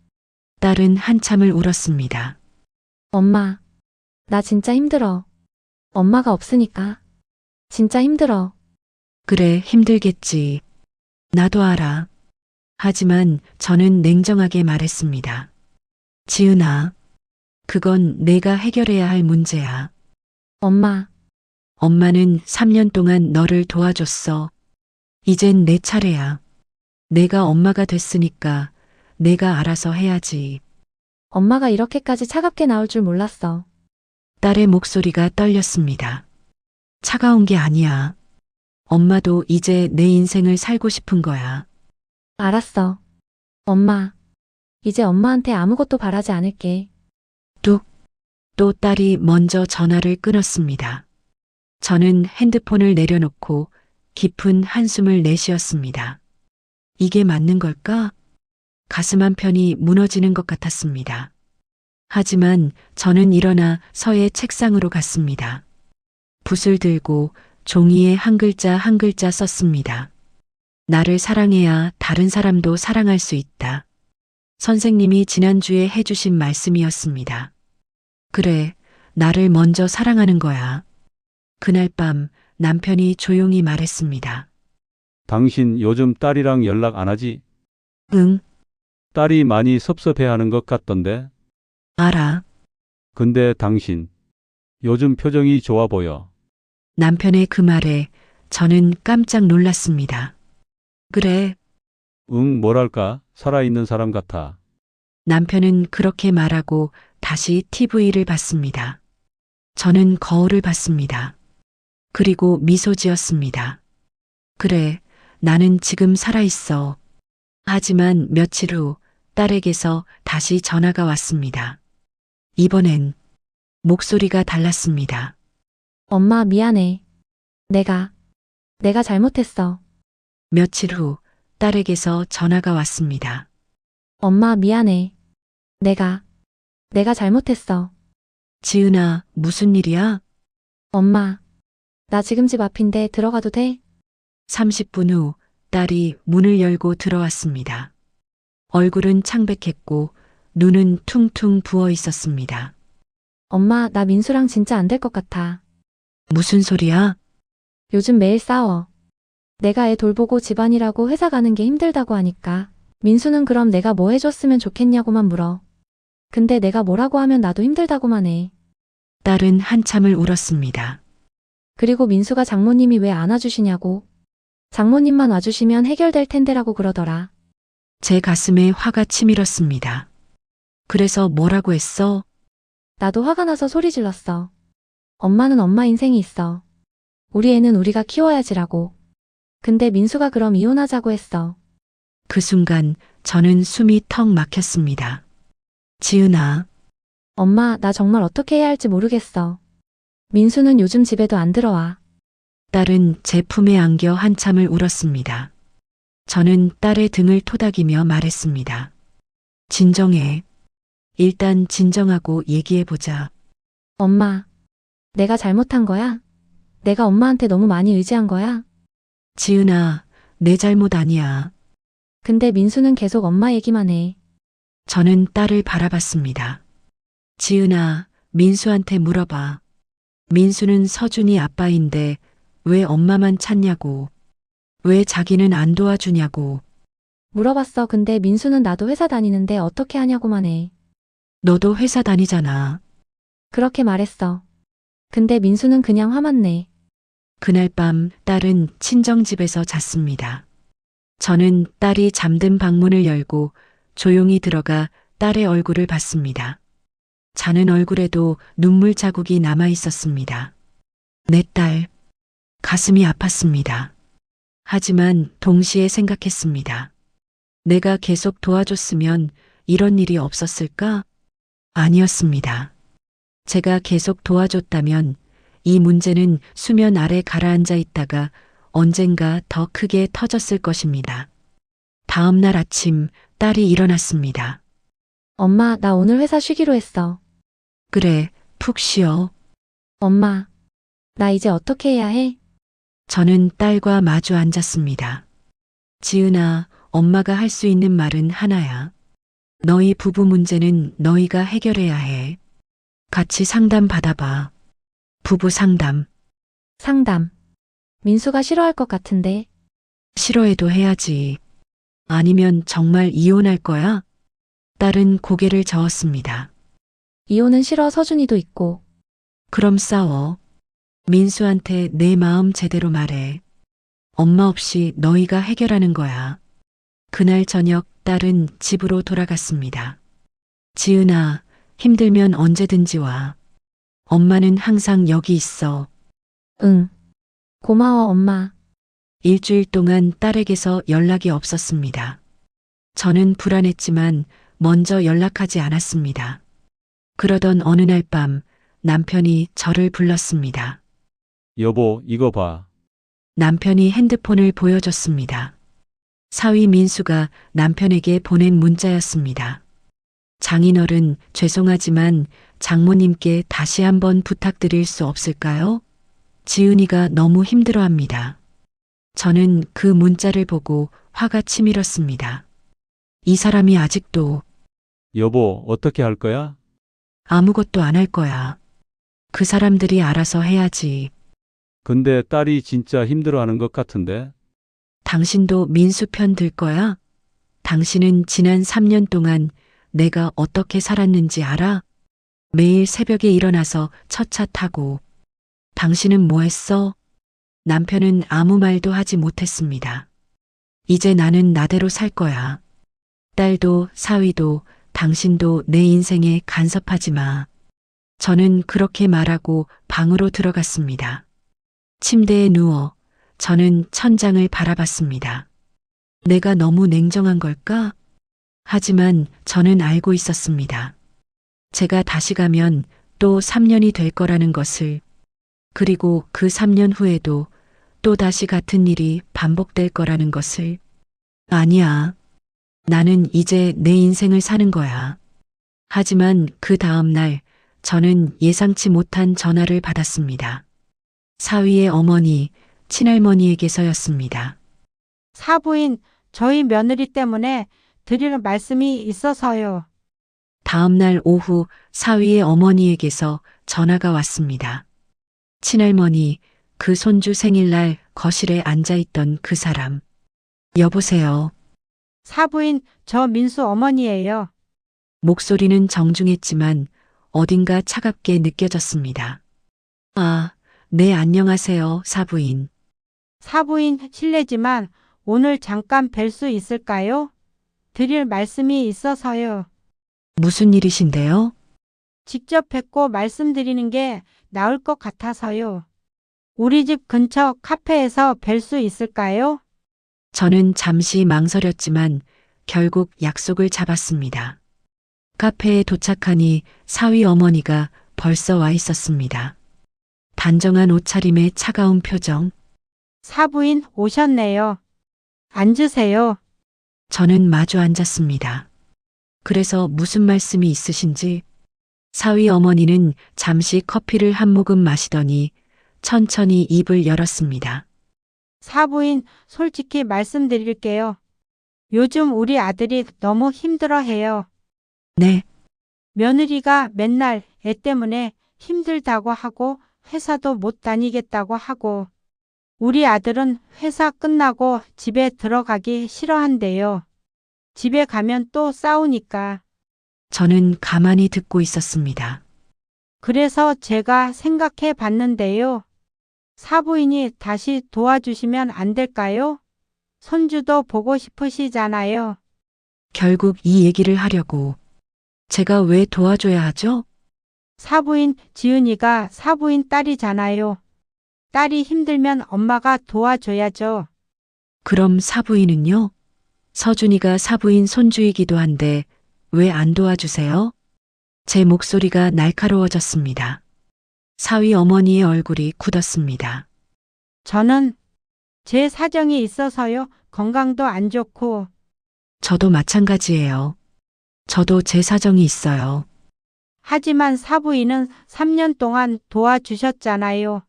딸은 한참을 울었습니다. 엄마. 나 진짜 힘들어. 엄마가 없으니까. 진짜 힘들어. 그래, 힘들겠지. 나도 알아. 하지만 저는 냉정하게 말했습니다. 지은아, 그건 내가 해결해야 할 문제야. 엄마. 엄마는 3년 동안 너를 도와줬어. 이젠 내 차례야. 내가 엄마가 됐으니까 내가 알아서 해야지. 엄마가 이렇게까지 차갑게 나올 줄 몰랐어. 딸의 목소리가 떨렸습니다. 차가운 게 아니야. 엄마도 이제 내 인생을 살고 싶은 거야. 알았어. 엄마. 이제 엄마한테 아무것도 바라지 않을게. 뚝. 또 딸이 먼저 전화를 끊었습니다. 저는 핸드폰을 내려놓고 깊은 한숨을 내쉬었습니다. 이게 맞는 걸까? 가슴 한편이 무너지는 것 같았습니다. 하지만 저는 일어나 서의 책상으로 갔습니다. 붓을 들고 종이에 한 글자 한 글자 썼습니다. 나를 사랑해야 다른 사람도 사랑할 수 있다. 선생님이 지난주에 해주신 말씀이었습니다. 그래, 나를 먼저 사랑하는 거야. 그날 밤 남편이 조용히 말했습니다. 당신 요즘 딸이랑 연락 안 하지? 응, 딸이 많이 섭섭해하는 것 같던데. 알아. 근데 당신 요즘 표정이 좋아 보여. 남편의 그 말에 저는 깜짝 놀랐습니다. 그래, 응, 뭐랄까, 살아있는 사람 같아. 남편은 그렇게 말하고 다시 TV를 봤습니다. 저는 거울을 봤습니다. 그리고 미소 지었습니다. 그래, 나는 지금 살아있어. 하지만 며칠 후 딸에게서 다시 전화가 왔습니다. 이번엔 목소리가 달랐습니다. 엄마, 미안해. 내가 잘못했어. 며칠 후 딸에게서 전화가 왔습니다. 엄마, 미안해. 내가 잘못했어. 지은아, 무슨 일이야? 엄마, 나 지금 집 앞인데 들어가도 돼? 30분 후 딸이 문을 열고 들어왔습니다. 얼굴은 창백했고 눈은 퉁퉁 부어 있었습니다. 엄마, 나 민수랑 진짜 안 될 것 같아. 무슨 소리야? 요즘 매일 싸워. 내가 애 돌보고 집안일하고 회사 가는 게 힘들다고 하니까 민수는 그럼 내가 뭐 해줬으면 좋겠냐고만 물어. 근데 내가 뭐라고 하면 나도 힘들다고만 해. 딸은 한참을 울었습니다. 그리고 민수가 장모님이 왜 안 와주시냐고. 장모님만 와주시면 해결될 텐데라고 그러더라. 제 가슴에 화가 치밀었습니다. 그래서 뭐라고 했어? 나도 화가 나서 소리 질렀어. 엄마는 엄마 인생이 있어. 우리 애는 우리가 키워야지라고. 근데 민수가 그럼 이혼하자고 했어. 그 순간 저는 숨이 턱 막혔습니다. 지은아, 엄마, 나 정말 어떻게 해야 할지 모르겠어. 민수는 요즘 집에도 안 들어와. 딸은 제 품에 안겨 한참을 울었습니다. 저는 딸의 등을 토닥이며 말했습니다. 진정해. 일단 진정하고 얘기해보자. 엄마, 내가 잘못한 거야? 내가 엄마한테 너무 많이 의지한 거야? 지은아, 내 잘못 아니야. 근데 민수는 계속 엄마 얘기만 해. 저는 딸을 바라봤습니다. 지은아, 민수한테 물어봐. 민수는 서준이 아빠인데 왜 엄마만 찾냐고. 왜 자기는 안 도와주냐고. 물어봤어. 근데 민수는 나도 회사 다니는데 어떻게 하냐고만 해. 너도 회사 다니잖아. 그렇게 말했어. 근데 민수는 그냥 화만 내. 그날 밤 딸은 친정집에서 잤습니다. 저는 딸이 잠든 방문을 열고 조용히 들어가 딸의 얼굴을 봤습니다. 자는 얼굴에도 눈물 자국이 남아 있었습니다. 내 딸, 가슴이 아팠습니다. 하지만 동시에 생각했습니다. 내가 계속 도와줬으면 이런 일이 없었을까? 아니었습니다. 제가 계속 도와줬다면 이 문제는 수면 아래 가라앉아 있다가 언젠가 더 크게 터졌을 것입니다. 다음 날 아침 딸이 일어났습니다. 엄마, 나 오늘 회사 쉬기로 했어. 그래, 푹 쉬어. 엄마, 나 이제 어떻게 해야 해? 저는 딸과 마주 앉았습니다. 지은아, 엄마가 할 수 있는 말은 하나야. 너희 부부 문제는 너희가 해결해야 해. 같이 상담 받아봐. 부부 상담. 상담. 민수가 싫어할 것 같은데. 싫어해도 해야지. 아니면 정말 이혼할 거야? 딸은 고개를 저었습니다. 이혼은 싫어. 서준이도 있고. 그럼 싸워. 민수한테 내 마음 제대로 말해. 엄마 없이 너희가 해결하는 거야. 그날 저녁 딸은 집으로 돌아갔습니다. 지은아, 힘들면 언제든지 와. 엄마는 항상 여기 있어. 응. 고마워, 엄마. 일주일 동안 딸에게서 연락이 없었습니다. 저는 불안했지만 먼저 연락하지 않았습니다. 그러던 어느 날 밤 남편이 저를 불렀습니다. 여보, 이거 봐. 남편이 핸드폰을 보여줬습니다. 사위 민수가 남편에게 보낸 문자였습니다. 장인어른, 죄송하지만 장모님께 다시 한번 부탁드릴 수 없을까요? 지은이가 너무 힘들어합니다. 저는 그 문자를 보고 화가 치밀었습니다. 이 사람이 아직도 여보, 어떻게 할 거야? 아무것도 안 할 거야. 그 사람들이 알아서 해야지. 근데 딸이 진짜 힘들어하는 것 같은데? 당신도 민수 편 들 거야? 당신은 지난 3년 동안 내가 어떻게 살았는지 알아? 매일 새벽에 일어나서 첫 차 타고. 당신은 뭐 했어? 남편은 아무 말도 하지 못했습니다. 이제 나는 나대로 살 거야. 딸도 사위도 당신도 내 인생에 간섭하지 마. 저는 그렇게 말하고 방으로 들어갔습니다. 침대에 누워 저는 천장을 바라봤습니다. 내가 너무 냉정한 걸까? 하지만 저는 알고 있었습니다. 제가 다시 가면 또 3년이 될 거라는 것을, 그리고 그 3년 후에도 또 다시 같은 일이 반복될 거라는 것을. 아니야. 나는 이제 내 인생을 사는 거야. 하지만 그 다음 날 저는 예상치 못한 전화를 받았습니다. 사위의 어머니, 친할머니에게서였습니다. 사부인, 저희 며느리 때문에 드릴 말씀이 있어서요. 다음 날 오후 사위의 어머니에게서 전화가 왔습니다. 친할머니, 그 손주 생일날 거실에 앉아있던 그 사람. 여보세요. 사부인, 저 민수 어머니예요. 목소리는 정중했지만 어딘가 차갑게 느껴졌습니다. 아, 네, 안녕하세요, 사부인. 사부인, 실례지만 오늘 잠깐 뵐 수 있을까요? 드릴 말씀이 있어서요. 무슨 일이신데요? 직접 뵙고 말씀드리는 게 나을 것 같아서요. 우리 집 근처 카페에서 뵐 수 있을까요? 저는 잠시 망설였지만 결국 약속을 잡았습니다. 카페에 도착하니 사위 어머니가 벌써 와 있었습니다. 단정한 옷차림에 차가운 표정. 사부인 오셨네요. 앉으세요. 저는 마주 앉았습니다. 그래서 무슨 말씀이 있으신지. 사위 어머니는 잠시 커피를 한 모금 마시더니 천천히 입을 열었습니다. 사부인, 솔직히 말씀드릴게요. 요즘 우리 아들이 너무 힘들어해요. 네, 며느리가 맨날 애 때문에 힘들다고 하고 회사도 못 다니겠다고 하고 우리 아들은 회사 끝나고 집에 들어가기 싫어한대요. 집에 가면 또 싸우니까. 저는 가만히 듣고 있었습니다. 그래서 제가 생각해 봤는데요. 사부인이 다시 도와주시면 안 될까요? 손주도 보고 싶으시잖아요. 결국 이 얘기를 하려고 제가 왜 도와줘야 하죠? 사부인 지은이가 사부인 딸이잖아요. 딸이 힘들면 엄마가 도와줘야죠. 그럼 사부인은요? 서준이가 사부인 손주이기도 한데 왜 안 도와주세요? 제 목소리가 날카로워졌습니다. 사위 어머니의 얼굴이 굳었습니다. 저는 제 사정이 있어서요. 건강도 안 좋고. 저도 마찬가지예요. 저도 제 사정이 있어요. 하지만 사부인은 3년 동안 도와주셨잖아요.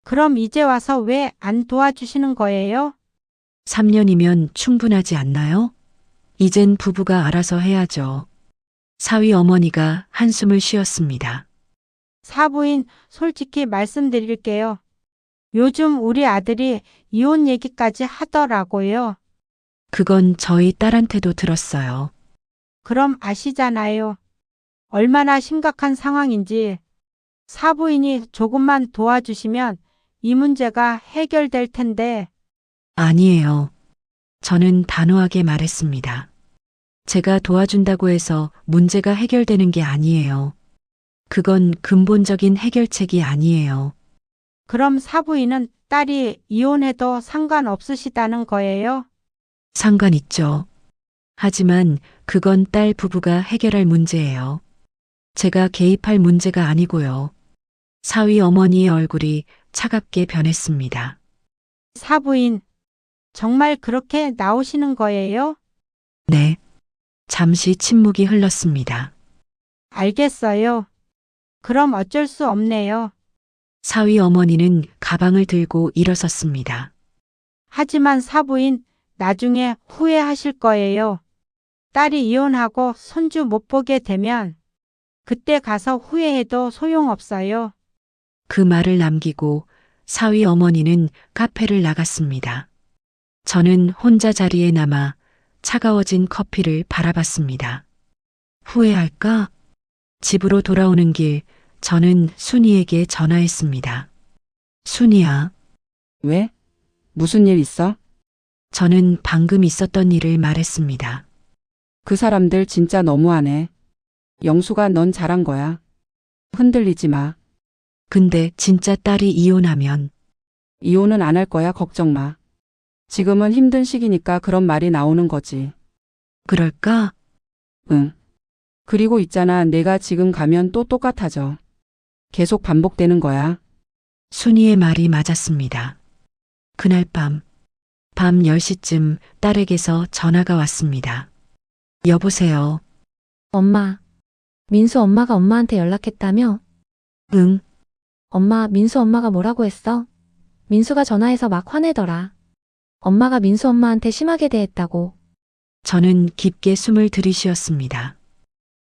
그럼 이제 와서 왜 안 도와주시는 거예요? 3년이면 충분하지 않나요? 이젠 부부가 알아서 해야죠. 사위 어머니가 한숨을 쉬었습니다. 사부인, 솔직히 말씀드릴게요. 요즘 우리 아들이 이혼 얘기까지 하더라고요. 그건 저희 딸한테도 들었어요. 그럼 아시잖아요. 얼마나 심각한 상황인지. 사부인이 조금만 도와주시면 이 문제가 해결될 텐데. 아니에요. 저는 단호하게 말했습니다. 제가 도와준다고 해서 문제가 해결되는 게 아니에요. 그건 근본적인 해결책이 아니에요. 그럼 사부인은 딸이 이혼해도 상관없으시다는 거예요? 상관 있죠. 하지만 그건 딸 부부가 해결할 문제예요. 제가 개입할 문제가 아니고요. 사위 어머니의 얼굴이 차갑게 변했습니다. 사부인, 정말 그렇게 나오시는 거예요? 네. 잠시 침묵이 흘렀습니다. 알겠어요. 그럼 어쩔 수 없네요. 사위 어머니는 가방을 들고 일어섰습니다. 하지만 사부인, 나중에 후회하실 거예요. 딸이 이혼하고 손주 못 보게 되면 그때 가서 후회해도 소용없어요. 그 말을 남기고 사위 어머니는 카페를 나갔습니다. 저는 혼자 자리에 남아 차가워진 커피를 바라봤습니다. 후회할까? 집으로 돌아오는 길, 저는 순이에게 전화했습니다. 순이야, 왜? 무슨 일 있어? 저는 방금 있었던 일을 말했습니다. 그 사람들 진짜 너무하네. 영수가 넌 잘한 거야. 흔들리지 마. 근데 진짜 딸이 이혼하면 이혼은 안 할 거야, 걱정 마. 지금은 힘든 시기니까 그런 말이 나오는 거지. 그럴까? 응. 그리고 있잖아, 내가 지금 가면 또 똑같아져. 계속 반복되는 거야. 순이의 말이 맞았습니다. 그날 밤 10시쯤 딸에게서 전화가 왔습니다. 여보세요. 엄마. 민수 엄마가 엄마한테 연락했다며? 응, 엄마, 민수 엄마가 뭐라고 했어? 민수가 전화해서 막 화내더라. 엄마가 민수 엄마한테 심하게 대했다고. 저는 깊게 숨을 들이쉬었습니다.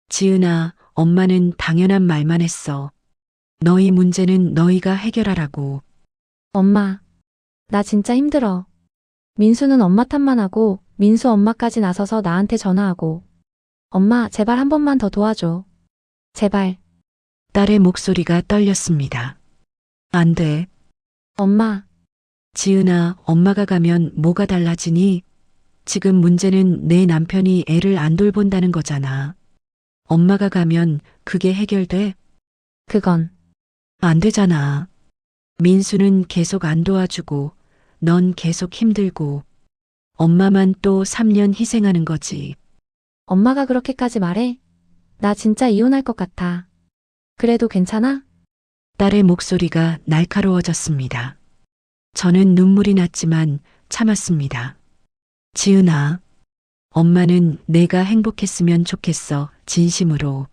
지은아, 엄마는 당연한 말만 했어. 너희 문제는 너희가 해결하라고. 엄마. 나 진짜 힘들어. 민수는 엄마 탓만 하고 민수 엄마까지 나서서 나한테 전화하고. 엄마, 제발 한 번만 더 도와줘. 제발. 딸의 목소리가 떨렸습니다. 안 돼. 엄마. 지은아, 엄마가 가면 뭐가 달라지니? 지금 문제는 내 남편이 애를 안 돌본다는 거잖아. 엄마가 가면 그게 해결돼? 그건. 안 되잖아. 민수는 계속 안 도와주고, 넌 계속 힘들고, 엄마만 또 3년 희생하는 거지. 엄마가 그렇게까지 말해? 나 진짜 이혼할 것 같아. 그래도 괜찮아? 딸의 목소리가 날카로워졌습니다. 저는 눈물이 났지만 참았습니다. 지은아, 엄마는 내가 행복했으면 좋겠어, 진심으로.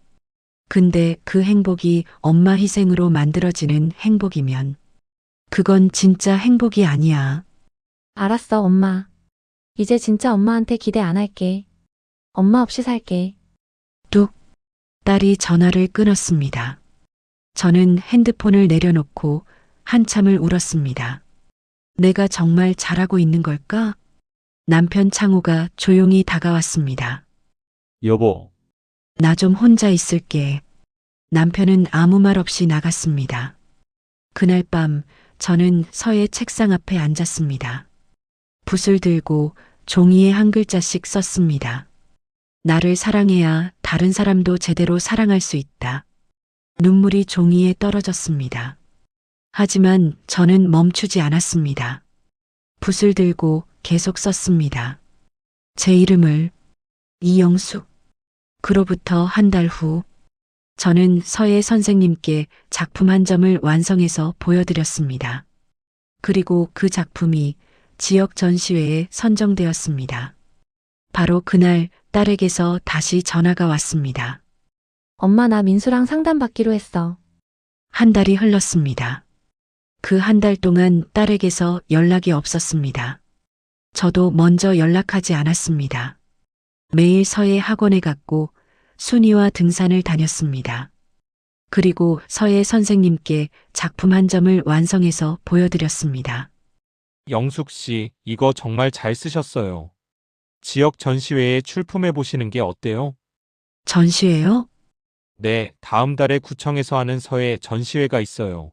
근데 그 행복이 엄마 희생으로 만들어지는 행복이면 그건 진짜 행복이 아니야. 알았어, 엄마. 이제 진짜 엄마한테 기대 안 할게. 엄마 없이 살게. 뚝. 딸이 전화를 끊었습니다. 저는 핸드폰을 내려놓고 한참을 울었습니다. 내가 정말 잘하고 있는 걸까? 남편 창호가 조용히 다가왔습니다. 여보, 나 좀 혼자 있을게. 남편은 아무 말 없이 나갔습니다. 그날 밤 저는 서의 책상 앞에 앉았습니다. 붓을 들고 종이에 한 글자씩 썼습니다. 나를 사랑해야 다른 사람도 제대로 사랑할 수 있다. 눈물이 종이에 떨어졌습니다. 하지만 저는 멈추지 않았습니다. 붓을 들고 계속 썼습니다. 제 이름을 이영숙. 그로부터 한 달 후, 저는 서예 선생님께 작품 한 점을 완성해서 보여드렸습니다. 그리고 그 작품이 지역 전시회에 선정되었습니다. 바로 그날 딸에게서 다시 전화가 왔습니다. 엄마, 나 민수랑 상담받기로 했어. 한 달이 흘렀습니다. 그 한 달 동안 딸에게서 연락이 없었습니다. 저도 먼저 연락하지 않았습니다. 매일 서예 학원에 갔고 순이와 등산을 다녔습니다. 그리고 서예 선생님께 작품 한 점을 완성해서 보여드렸습니다. 영숙 씨, 이거 정말 잘 쓰셨어요. 지역 전시회에 출품해 보시는 게 어때요? 전시회요? 네, 다음 달에 구청에서 하는 서예 전시회가 있어요.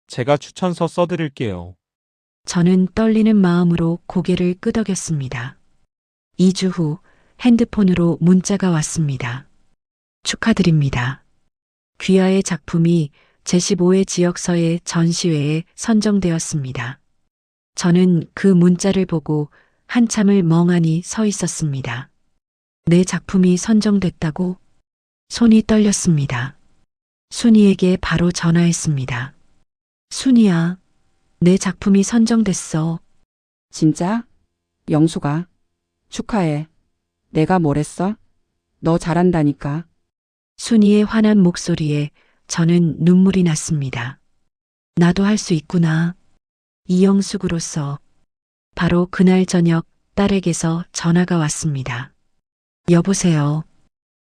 제가 추천서 써드릴게요. 저는 떨리는 마음으로 고개를 끄덕였습니다. 2주 후 핸드폰으로 문자가 왔습니다. 축하드립니다. 귀하의 작품이 제15회 지역서예 전시회에 선정되었습니다. 저는 그 문자를 보고 한참을 멍하니 서 있었습니다. 내 작품이 선정됐다고? 손이 떨렸습니다. 순이에게 바로 전화했습니다. 순이야, 내 작품이 선정됐어. 진짜? 영수가. 축하해. 내가 뭘 했어? 너 잘한다니까. 순이의 환한 목소리에 저는 눈물이 났습니다. 나도 할 수 있구나. 이영숙으로서. 바로 그날 저녁 딸에게서 전화가 왔습니다. 여보세요.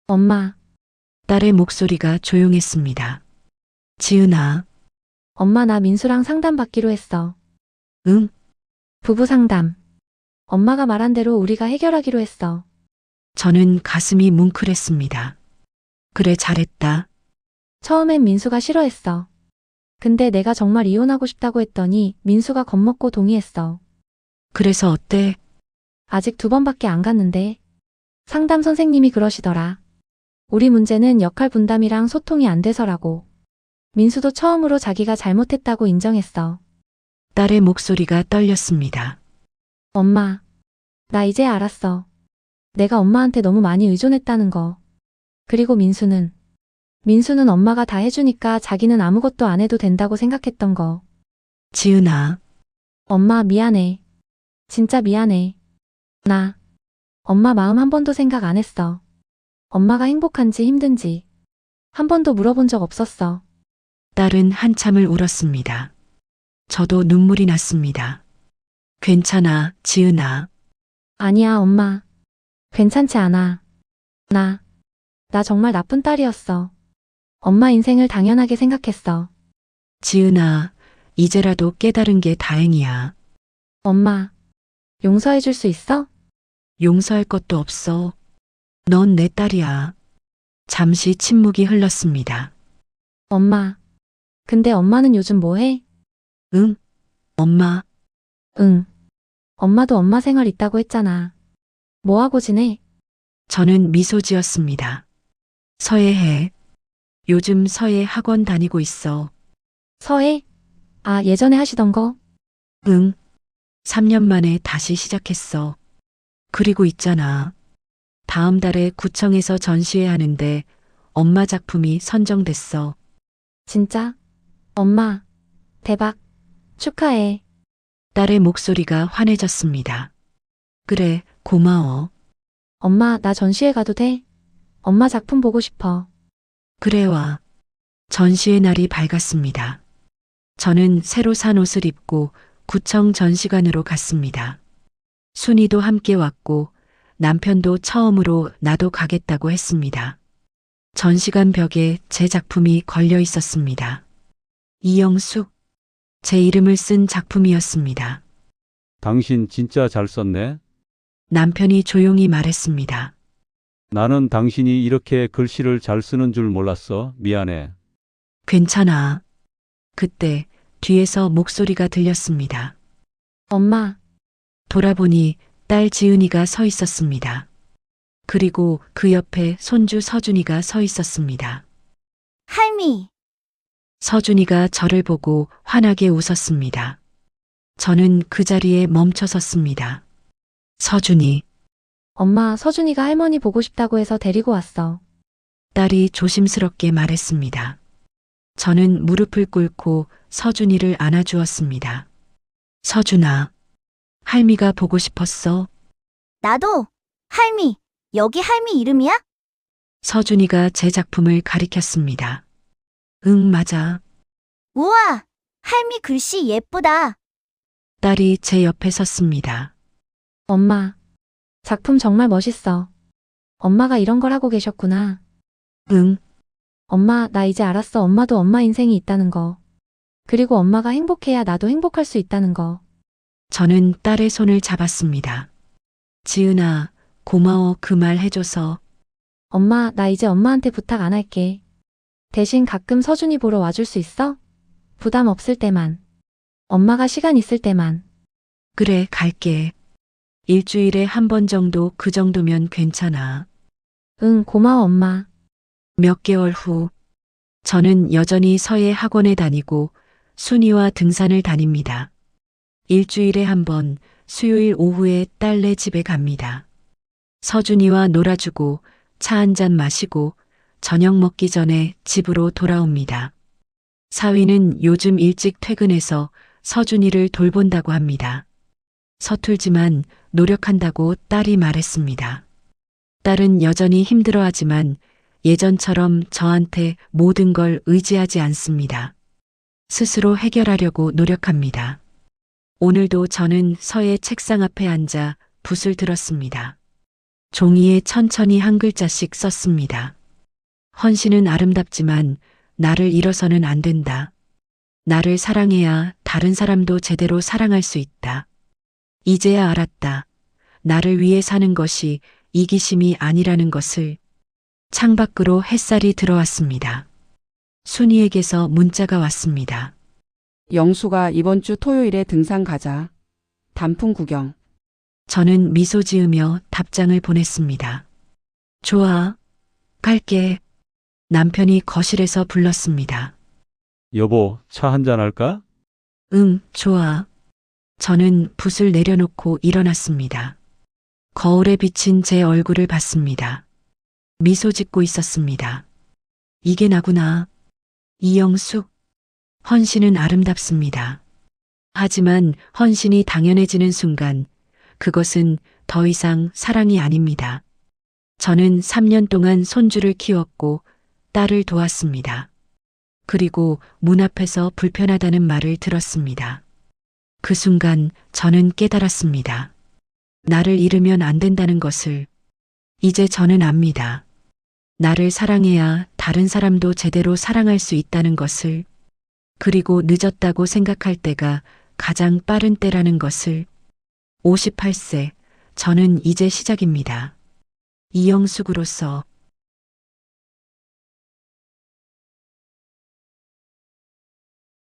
엄마. 딸의 목소리가 조용했습니다. 지은아. 엄마, 나 민수랑 상담받기로 했어. 응? 부부 상담. 엄마가 말한 대로 우리가 해결하기로 했어. 저는 가슴이 뭉클했습니다. 그래, 잘했다. 처음엔 민수가 싫어했어. 근데 내가 정말 이혼하고 싶다고 했더니 민수가 겁먹고 동의했어. 그래서 어때? 아직 2번밖에 안 갔는데. 상담 선생님이 그러시더라. 우리 문제는 역할 분담이랑 소통이 안 돼서라고. 민수도 처음으로 자기가 잘못했다고 인정했어. 딸의 목소리가 떨렸습니다. 엄마, 나 이제 알았어. 내가 엄마한테 너무 많이 의존했다는 거. 그리고 민수는 엄마가 다 해주니까 자기는 아무것도 안 해도 된다고 생각했던 거. 지은아, 엄마 미안해. 진짜 미안해. 나 엄마 마음 한 번도 생각 안 했어. 엄마가 행복한지 힘든지 한 번도 물어본 적 없었어. 딸은 한참을 울었습니다. 저도 눈물이 났습니다. 괜찮아, 지은아. 아니야, 엄마. 괜찮지 않아. 나 정말 나쁜 딸이었어. 엄마 인생을 당연하게 생각했어. 지은아, 이제라도 깨달은 게 다행이야. 엄마, 용서해 줄 수 있어? 용서할 것도 없어. 넌 내 딸이야. 잠시 침묵이 흘렀습니다. 엄마, 근데 엄마는 요즘 뭐 해? 응? 엄마, 응. 엄마도 엄마 생활 있다고 했잖아. 뭐 하고 지내? 저는 미소 지었습니다. 서예해. 요즘 서예 학원 다니고 있어. 서해? 아, 예전에 하시던 거? 응. 3년 만에 다시 시작했어. 그리고 있잖아. 다음 달에 구청에서 전시회 하는데 엄마 작품이 선정됐어. 진짜? 엄마, 대박. 축하해. 딸의 목소리가 환해졌습니다. 그래, 고마워. 엄마, 나 전시회 가도 돼? 엄마 작품 보고 싶어. 그래 와. 전시회 날이 밝았습니다. 저는 새로 산 옷을 입고 구청 전시관으로 갔습니다. 순이도 함께 왔고 남편도 처음으로 나도 가겠다고 했습니다. 전시관 벽에 제 작품이 걸려 있었습니다. 이영숙. 제 이름을 쓴 작품이었습니다. 당신 진짜 잘 썼네. 남편이 조용히 말했습니다. 나는 당신이 이렇게 글씨를 잘 쓰는 줄 몰랐어. 미안해. 괜찮아. 그때 뒤에서 목소리가 들렸습니다. 엄마, 돌아보니 딸 지은이가 서 있었습니다. 그리고 그 옆에 손주 서준이가 서 있었습니다. 할미, 서준이가 저를 보고 환하게 웃었습니다. 저는 그 자리에 멈춰 섰습니다. 서준이, 엄마, 서준이가 할머니 보고 싶다고 해서 데리고 왔어. 딸이 조심스럽게 말했습니다. 저는 무릎을 꿇고 서준이를 안아주었습니다. 서준아, 할미가 보고 싶었어? 나도. 할미, 여기 할미 이름이야? 서준이가 제 작품을 가리켰습니다. 응, 맞아. 우와, 할미 글씨 예쁘다. 딸이 제 옆에 섰습니다. 엄마, 작품 정말 멋있어. 엄마가 이런 걸 하고 계셨구나. 응, 엄마, 나 이제 알았어. 엄마도 엄마 인생이 있다는 거. 그리고 엄마가 행복해야 나도 행복할 수 있다는 거. 저는 딸의 손을 잡았습니다. 지은아, 고마워 그 말 해줘서. 엄마, 나 이제 엄마한테 부탁 안 할게. 대신 가끔 서준이 보러 와줄 수 있어? 부담 없을 때만. 엄마가 시간 있을 때만. 그래, 갈게. 일주일에 한 번 정도 그 정도면 괜찮아. 응, 고마워, 엄마. 몇 개월 후, 저는 여전히 서예 학원에 다니고 순이와 등산을 다닙니다. 일주일에 한 번 수요일 오후에 딸네 집에 갑니다. 서준이와 놀아주고 차 한 잔 마시고 저녁 먹기 전에 집으로 돌아옵니다. 사위는 요즘 일찍 퇴근해서 서준이를 돌본다고 합니다. 서툴지만 노력한다고 딸이 말했습니다. 딸은 여전히 힘들어하지만 예전처럼 저한테 모든 걸 의지하지 않습니다. 스스로 해결하려고 노력합니다. 오늘도 저는 서예 책상 앞에 앉아 붓을 들었습니다. 종이에 천천히 한 글자씩 썼습니다. 헌신은 아름답지만 나를 잃어서는 안 된다. 나를 사랑해야 다른 사람도 제대로 사랑할 수 있다. 이제야 알았다. 나를 위해 사는 것이 이기심이 아니라는 것을. 창밖으로 햇살이 들어왔습니다. 순이에게서 문자가 왔습니다. 영수가 이번 주 토요일에 등산 가자. 단풍 구경. 저는 미소 지으며 답장을 보냈습니다. 좋아. 갈게. 남편이 거실에서 불렀습니다. 여보, 차 한잔 할까? 응, 좋아. 저는 붓을 내려놓고 일어났습니다. 거울에 비친 제 얼굴을 봤습니다. 미소 짓고 있었습니다. 이게 나구나. 이영숙. 헌신은 아름답습니다. 하지만 헌신이 당연해지는 순간 그것은 더 이상 사랑이 아닙니다. 저는 3년 동안 손주를 키웠고 딸을 도왔습니다. 그리고 문 앞에서 불편하다는 말을 들었습니다. 그 순간 저는 깨달았습니다. 나를 잃으면 안 된다는 것을. 이제 저는 압니다. 나를 사랑해야 다른 사람도 제대로 사랑할 수 있다는 것을. 그리고 늦었다고 생각할 때가 가장 빠른 때라는 것을. 58세, 저는 이제 시작입니다. 이영숙으로서